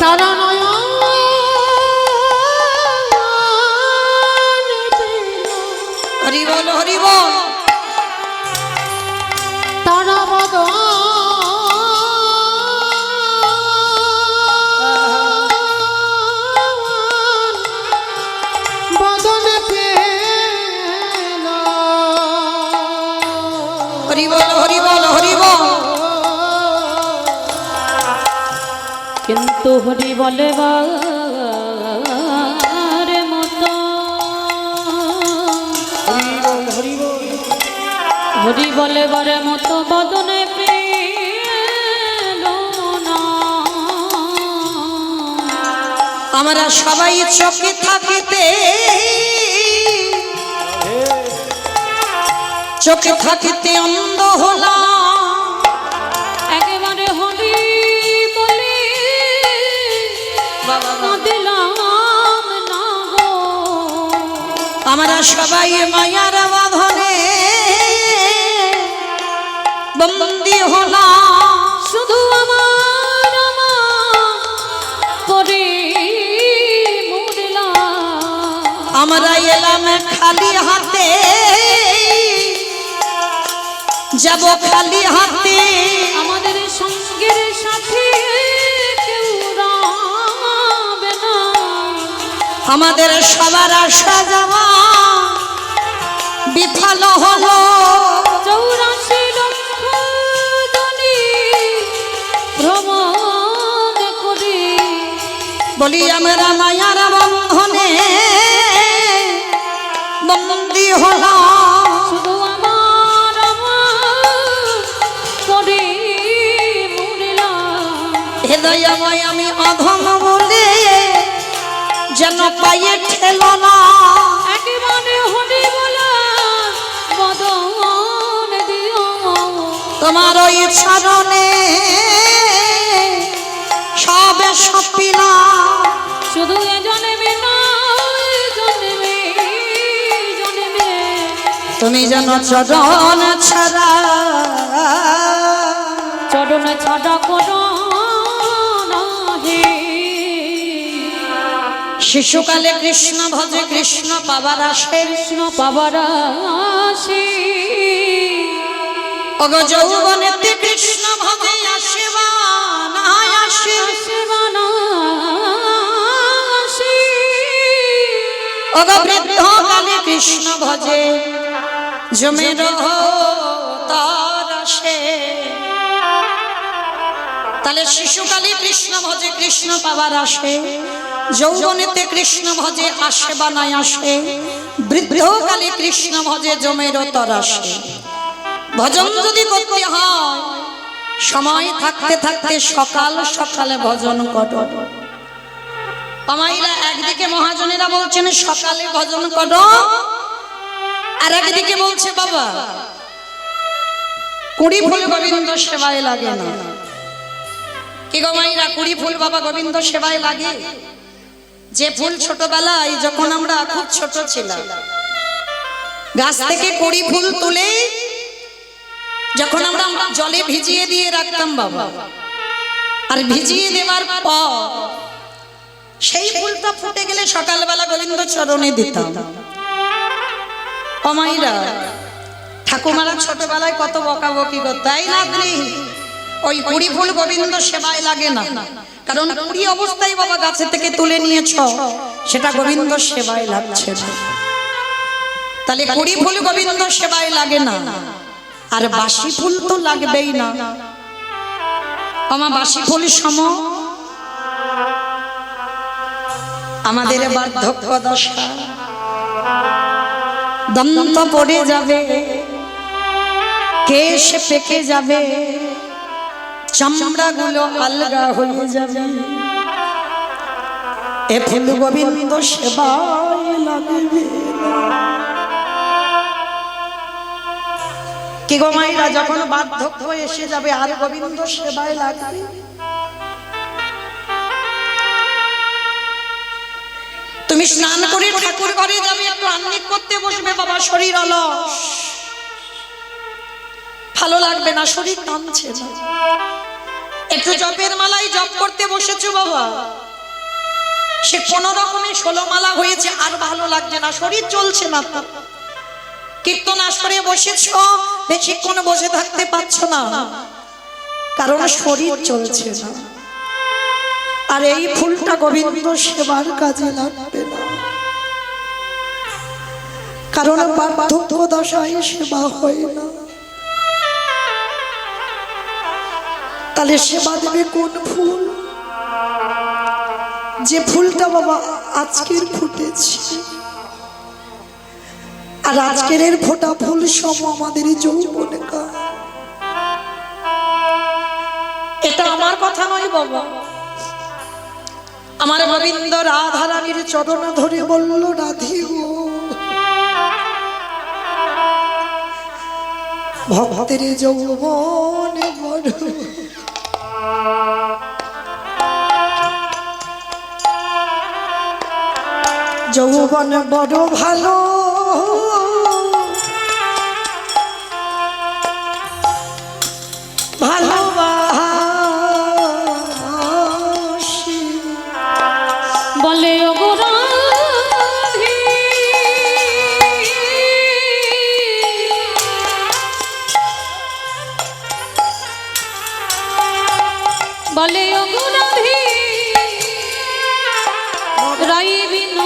C: তারা
A: হরি বল হরি বল,
C: তারা বদনে পেল।
A: হরি বল হরি বল হরি বল।
C: কিন্তু হরি বলে মতো, হরি বলে বারে মতো বদনে পেল না।
A: আমরা সবাই চোখে থাকিতে, চোখে থাকিতে অন্ধ হলাম,
C: একেবারে হরি বলে দিলাম না গো।
A: আমরা সবাই মায়ার বাঁধনে বন্দী হলাম,
C: শুধু আমার করে মরলাম।
A: আমরা এলাম খালি হাতে, যাব খালি হাতে।
C: আমাদের সঙ্গের সাথে কেউ রবে না,
A: আমাদের সবার আশা যাওয়া বিফল হলো।
C: 84 লক্ষ জনি ভ্রমণ করি,
A: বলি আমরা মায়ার বন্ধনে বন্দী হলাম।
C: শুধু আমার করে মরলাম।
A: হৃদয়ময় আমি অধম বলে যেন পায়ে ঠেল না।
C: একেবারে হরি বলা বদন দিও,
A: তোমার ওই চরণে সবে সপিলা।
C: শুধু এ জন্মে নয়, জন্মে জন্মে
A: তুমি যেন চরণ ছাড়া
C: চরণ ছাড়া করো নাহি।
A: শিশুকালে কৃষ্ণ ভজে কৃষ্ণ পাবার আসে।
C: কৃষ্ণ পাবার আসি,
A: অগ যৌবনেতে কৃষ্ণ ভজে আসিবা না আসে।
C: শিবানা আসি,
A: অগ বৃদ্ধ কালে কৃষ্ণ ভজে জমের তার আসে। তাহলে শিশুকালে কৃষ্ণ ভজে কৃষ্ণ পাবার আসে, যৌবনেতে কৃষ্ণ ভজে আসে বা নাই আসে, বৃদ্ধকালে কৃষ্ণ ভজে জমের তর আসে। ভজন যদি করতে হয় সময় থাকতে থাকতে সকাল সকালে ভজন করো। আমাইরা একদিকে মহাজনেরা বলছেন সকালে ভজন করো, আর একদিকে বলছে বাবা কুড়ি ফুল গোবিন্দ সেবায় লাগে না। কি গো মাইরা, কুড়ি ফুল বাবা গোবিন্দ সেবায় লাগে? যে ফুল ছোটবেলায় যখন আমরা খুব ছোট ছিলাম গাছ থেকে কুড়ি ফুল তুলে যখন আমরা জলে ভিজিয়ে দিয়ে রাখতাম বাবা, আর ভিজিয়ে দেওয়ার পর সেই ফুলটা ফুটে গেলে সকালবেলা গোবিন্দ চরণে দিতাম। অমাইরা ঠাকুমারা ছোটবেলায় কত বকাবকি করতো, তাই না? ওই কুড়ি ফুল গোবিন্দ সেবায় লাগে না, কারণ কুড়ি অবস্থায় বাবা গাছে থেকে তুলে নিয়েছ, সেটা গোবিন্দ সেবায় লাগছে না। তাহলে কুড়ি ফুল গোবিন্দ সেবায় লাগে না, আর বাসি ফুল তো লাগবেই না। আমার বাসি ফুল সম আমাদের বার্ধক্য দশা, দন্ত পড়ে যাবে, কেশ পেকে যাবে, চামড়া গুলো আলগা হয়ে যাবে, এ ফুল গোবিন্দ সেবায় লাগবে। কি গো মাইরা, যখন বার্ধক্য এসে যাবে আর গোবিন্দ সেবায় লাগবে? তুমি স্নান করে ঠাকুর ঘরে যাবে, একটু আহ্নিক করতে বসবে বাবা, শরীর অলস, ভালো লাগবে না, শরীর টানছে না। একটু জপের মালাই জপ করতে বসেছো বাবা, সে কোন রকমে 16 মালা হয়েছে, আর ভালো লাগছে না, শরীর চলছে না। কীর্তন আসরে বসেছো, বেশিক্ষণ বসে থাকতে পারছো না, কারণ শরীর চলছে না। আর এই ফুলটা গোবিন্দ সেবার কাজে লাগবে না, কারণ বার্ধক্য দশায় সেবা হয় না। তাহলে সেবা দেবে কোন ফুল? যে ফুলটা বাবা আজকের ফুটেছে, আর আজকের এর ফোটা ফুল সম আমাদের যৌবনে। এটা আমার কথা নয় বাবা, আমার গোবিন্দ রাধা রানীর চরণ ধরে বলল, রাধি গো, ভক্তের যৌবন বড়, যৌবন বড় ভালো,
C: বলে অগুরাধি রাই বিনোদিনী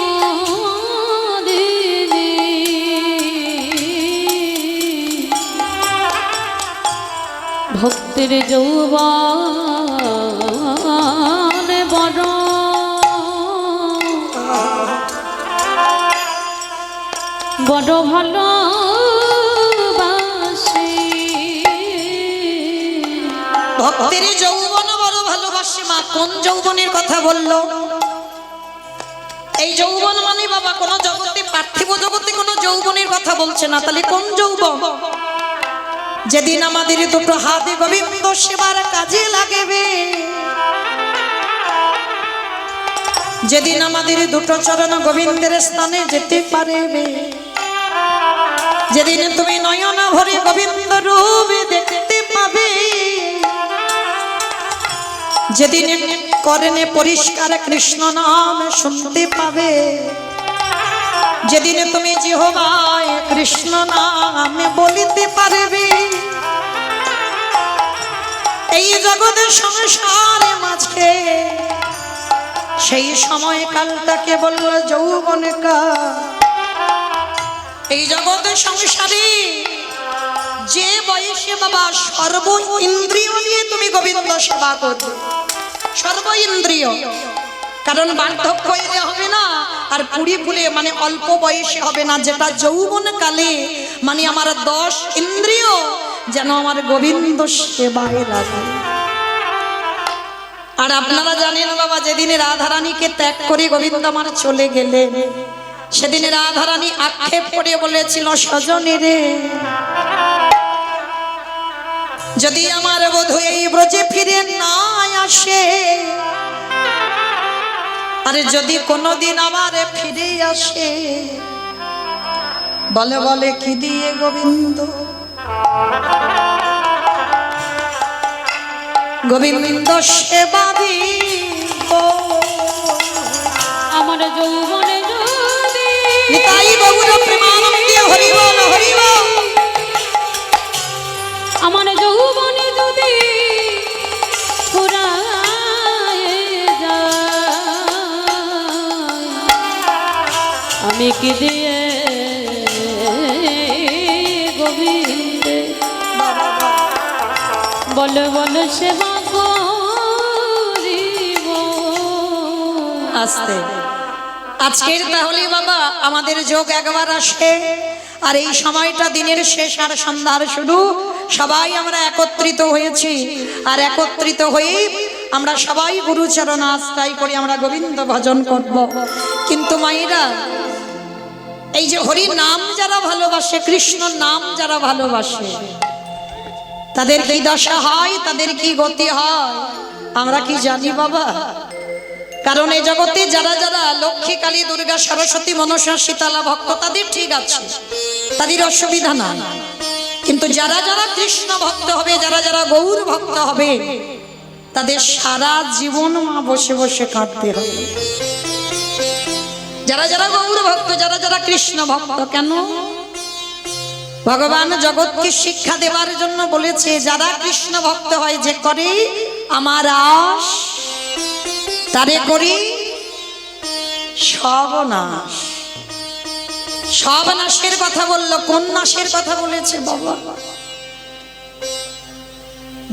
C: ভক্তের যৌবন বড় বড় ভালো
A: ভক্তের যৌবন বড় ভালোবাসে। মা কোন যৌবনের কথা বললো? এই যৌবন মানে বাবা কোন জগতে, পার্থিব জগতে কোন যৌবনের কথা বলছে না। তাহলে কোন যৌবন? যেদিন আমাদের দুটো হাতে গোবিন্দ সেবার কাজে লাগবে, যেদিন আমাদের দুটো চরণ গোবিন্দের স্থানে যেতে পারবে, যেদিন তুমি নয়ন ভরে গোবিন্দ রূপ দেখতে পাবে, যেদিন করণে পরিষ্কার কৃষ্ণ নাম শুনতে পাবে, যেদিন তুমি জিহ্বায় কৃষ্ণ নাম বলিতে পারবে, এই জগতের সংসারে মাঝে সেই সময় কালটাকে বলল যৌবন কাল। এই জগতের সংসারে যে বয়সে বাবা সর্ব ইন্দ্রিয় নিয়ে তুমি গোবিন্দ সেবা করবে, সর্ব ইন্দ্রিয়, কারণ বার্ধক্য এলে হবে না আর পুরি ফুলে মানে অল্প বয়সে হবে না, যেটা যৌবন কালে মানে আমার 10 ইন্দ্রিয় যেন আমার গোবিন্দ সেবায় লাগে। আর আপনারা জানেন বাবা যেদিন রাধারানীকে ত্যাগ করে গোবিন্দ আমার চলে গেলেন, সেদিন রাধারানী আক্ষেপ করে বলেছিল, সজনী রে, যদি আমার বধূ এই ব্রজে ফিরে না আসে, আরে যদি কোনোদিন আবার ফিরে আসে, বলে বলে কি দিয়ে গোবিন্দ, গোবিন্দ সেবা দিব
C: আমার যৌবনে যদি
A: নিতাই গৌর প্রেমানন্দে হরি বল হরি বল।
C: আমার যৌবনে যদি ফুরায় যায়, আমি কি দিয়ে গোবিন্দে বল বল সেবা করিব।
A: আস্তে আজকের তাহলে বাবা আমাদের যোগ একবার আসে, আর এই সময়টা দিনের শেষ আর সন্ধ্যার শুরু, সবাই আমরা একত্রিত হয়েছি, আর একত্রিত হয়ে আমরা সবাই গুরুচরণ আশ্রয় করে আমরা গোবিন্দ ভজন করব। কিন্তু মায়েরা, এই যে হরি নাম যারা ভালোবাসে, কৃষ্ণ নাম যারা ভালোবাসে, তাদের কি দশা হয়, তাদের কি গতি হয় আমরা কি জানি বাবা? কারণ এই জগতে যারা যারা লক্ষ্মী, কালী, দুর্গা, সরস্বতী, মনসা, শীতলা ভক্ত, তাদের ঠিক আছে, তাদের অসুবিধা নাই। কিন্তু যারা যারা কৃষ্ণ ভক্ত হবে, যারা যারা গৌর ভক্ত হবে, তাদের সারা জীবন মা বসে বসে কাঁদতে হবে। যারা যারা গৌর ভক্ত, যারা যারা কৃষ্ণ ভক্ত, কেন? ভগবান জগৎকে শিক্ষা দেওয়ার জন্য বলেছে, যারা কৃষ্ণ ভক্ত হয়, যে করে আমার আশ, তারে করি সর্বনাশ। সর্বনাশের কথা বললো, কোন নাশের কথা বলেছে বাবা?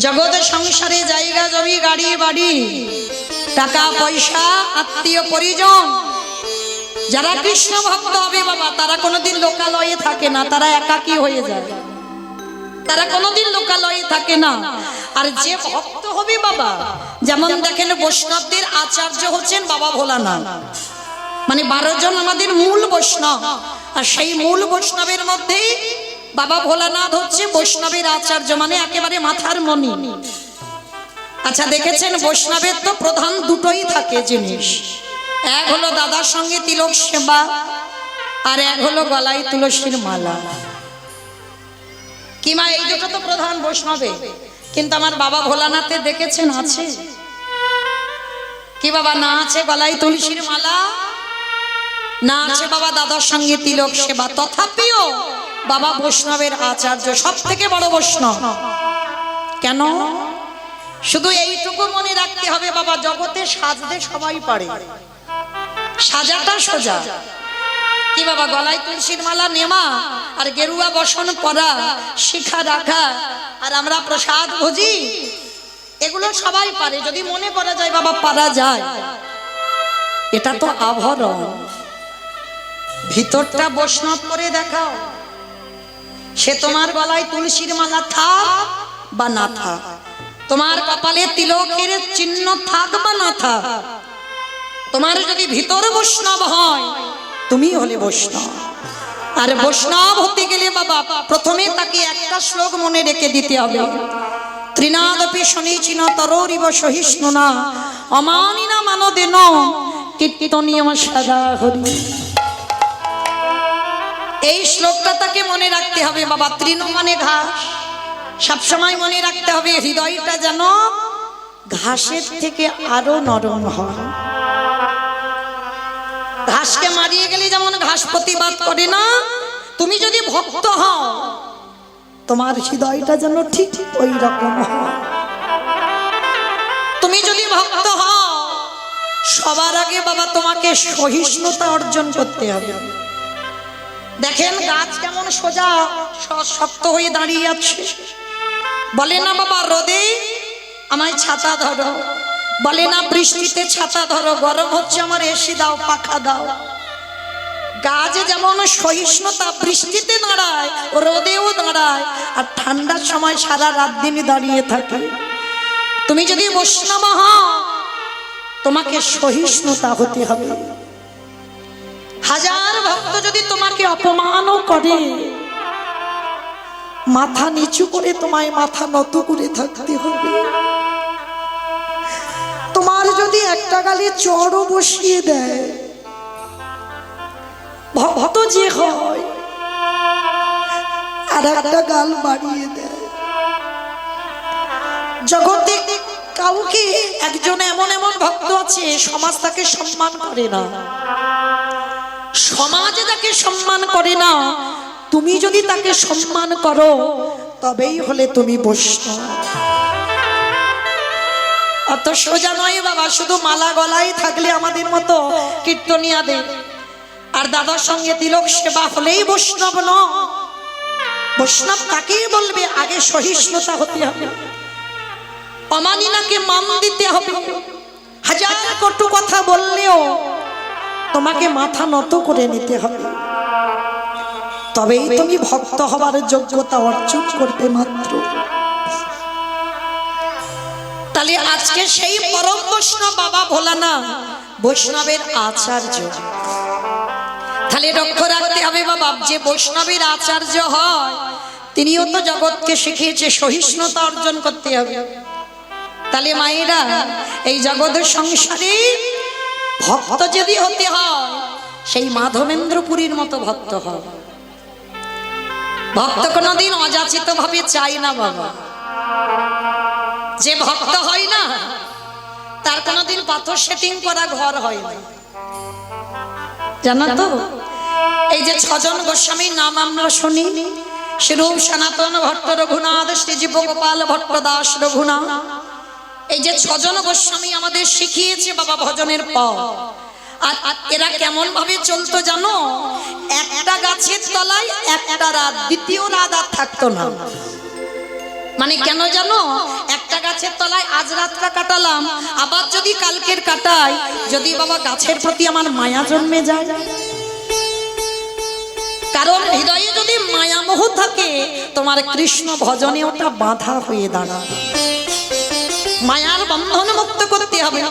A: জগতের সংসারে জায়গা জমি, গাড়ি বাড়ি, টাকা পয়সা, আত্মীয় পরিজন, যারা কৃষ্ণ ভক্ত হবে বাবা, তারা কোনোদিন লোকালয়ে থাকে না, তারা একাকী হয়ে যায়, তারা কোনোদিন লোকালয়ে থাকে না। আর যে ভক্ত হবে বাবা, যেমন দেখেন বৈষ্ণবদের আচার্য হচ্ছেন বাবা ভোলানাথ, মানে 12 জন আমাদের মূল বৈষ্ণব, আর সেই মূল বৈষ্ণবের মধ্যে বাবা ভোলানাথ হচ্ছে বৈষ্ণবের আচার্য, মানে একেবারে মাথার মণি। আচ্ছা দেখেছেন বৈষ্ণবের তো প্রধান দুটোই থাকে জিনিস, এক হলো দাদার সঙ্গে তিলক সেবা, আর এক হলো গলায় তুলসীর মালা। কি মা, এই দুটো তো প্রধান বৈষ্ণবে। কিন্তু আমার বাবা ভোলানাথে দেখেছেন আছে কি বাবা? না আছে গলায় তুলসীর মালা, না আছে বাবা দাদার সঙ্গে তিলক সেবা। তথাপিও বাবা বৈষ্ণবের আচার্য, সব থেকে বড় বৈষ্ণব। কেন? শুধু এইটুকু মনে রাখতে হবে বাবা, জগতে সাজতে সবাই পারে, সাজাটা সোজা। কি বাবা, গলায় তুলসীর মালা নেওয়া আর গেরুয়া বসন পরা, শিখা রাখা, আর আমরা প্রসাদ ভোজি, এগুলো সবাই পারে যদি মনে করা যায় বাবা, পারা যায়। এটা তো আভরণ, ভিতরটা বৈষ্ণব করে দেখাও। সে তোমার গলায় তুলসীর মালা থাক বা না থাক, তোমার কপালে তিলকের চিহ্ন থাক বা না থাক, তোমার যদি ভিতর বৈষ্ণব হয় তুমি হলে বৈষ্ণব। আর বৈষ্ণব হতে গেলে বাবা প্রথমে তাকে একটা শ্লোক মনে রেখে দিতে হবে, ত্রিনাদপি শনিচিন তরোরিব সহিষ্ণুনা অমানিনা মানদেন কীর্তনীয় সদা হরি। এই শ্লোকটা তাকে মনে রাখতে হবে বাবা। তৃণ মানে ঘাস, সবসময় মনে রাখতে হবে হৃদয়টা যেন ঘাসের থেকে আরো নরম হয়। ঘাসকে মারিয়ে গেলে যেমন ঘাস প্রতিবাদ করে না, তুমি যদি ভক্ত হও তোমার হৃদয়টা যেন ঠিক ওই রকম হয়। তুমি যদি ভক্ত হও সবার আগে বাবা তোমাকে সহিষ্ণুতা অর্জন করতে হবে। দেখেন গাছ কেমন সোজা শক্ত হয়ে দাঁড়িয়ে আছে, বলে না বাবা রোদে আমায় ছাতা ধরো, বলে না বৃষ্টিতে ছাতা ধরো, গরম হচ্ছে আমার এসি দাও, পাখা দাও। গাছ যেমন সহিষ্ণুতা, বৃষ্টিতে দাঁড়ায়, রোদেও দাঁড়ায়, আর ঠান্ডার সময় সারা রাত দিনে দাঁড়িয়ে থাকে। তুমি যদি বৈষ্ণব হও তোমাকে সহিষ্ণুতা হতে হবে। হাজার ভক্ত যদি তোমাকে অপমানও করে, মাথা নিচু করে তোমায় মাথা নত করে থাকতে হবে। তোমার যদি একটা গালে চড়ও বসিয়ে দেয়, ভক্ত যে হয় আর একটা গাল বাড়িয়ে দেয়। জগতে কাউকে একজন এমন এমন ভক্ত আছে সমাজ তাকে সম্মান করে না, সমাজ তাকে সম্মান করে না। তুমি যদি তাকে সম্মান করো তবেই হলে তুমি বৈষ্ণব। অত সোজা নয় বাবা, শুধু মালা গলায় থাকলে আমাদের মতো কীর্তনিয়াদের আর দাদার সঙ্গে তিলক সেবা হলেই বৈষ্ণব নয়। বৈষ্ণব তাকেই বলবে আগে সহিষ্ণুতা হতে হবে, অমানিনাকে মান দিতে হবে। হাজার কটু কথা বললেও তোমাকে মাথা নত করে নিতে হবে, তবেই তুমি ভক্ত হবার যোগ্যতা অর্জন করবে মাত্র। তাহলে আজকে সেই পরম বৈষ্ণব বাবা ভোলানা বৈষ্ণবের আচার্য। তাহলে লক্ষ্য রাখতে হবে বাবা, যে বৈষ্ণবের আচার্য হয় তিনিও তো জগৎকে শিখিয়েছে সহিষ্ণুতা অর্জন করতে হবে। তাহলে মায়েরা এই জগতের সংসারে ভক্ত যদি হতে হয় সেই মাধবেন্দ্রপুরীর মতো ভক্ত হয়। ভক্ত কোনদিন অযাচিত ভাবে চাই না বাবা। যে ভক্ত হয় না তার কোনদিন পাথর সেটিং করা ঘর হয় না, জানো তো? এই যে ছজন গোস্বামীর নাম আমরা শুনি, শ্রীরূপ সনাতন ভট্ট রঘুনাথ, শ্রীজীব গোপাল ভট্ট দাস রঘুনাথ, এই যে ছজন গোস্বামী আমাদের শিখিয়েছে বাবা ভজনের পথ। আর এরা কেমন ভাবে চলতো জানো? একটা গাছের তলায় একটা রাত, দ্বিতীয় রাত আর থাকতো না। মানে কেন জানো? একটা গাছের তলায় আজ রাতটা কাটালাম, আবার যদি কালকের কাটাই, যদি বাবা গাছের প্রতি আমার মায়া জন্মে যায়। কারণ হৃদয়ে যদি মায়ামোহ থাকে তোমার কৃষ্ণ ভজনে ওটা বাধা হয়ে দাঁড়ায়। মায়ার বন্ধন মুক্ত করতে হবে।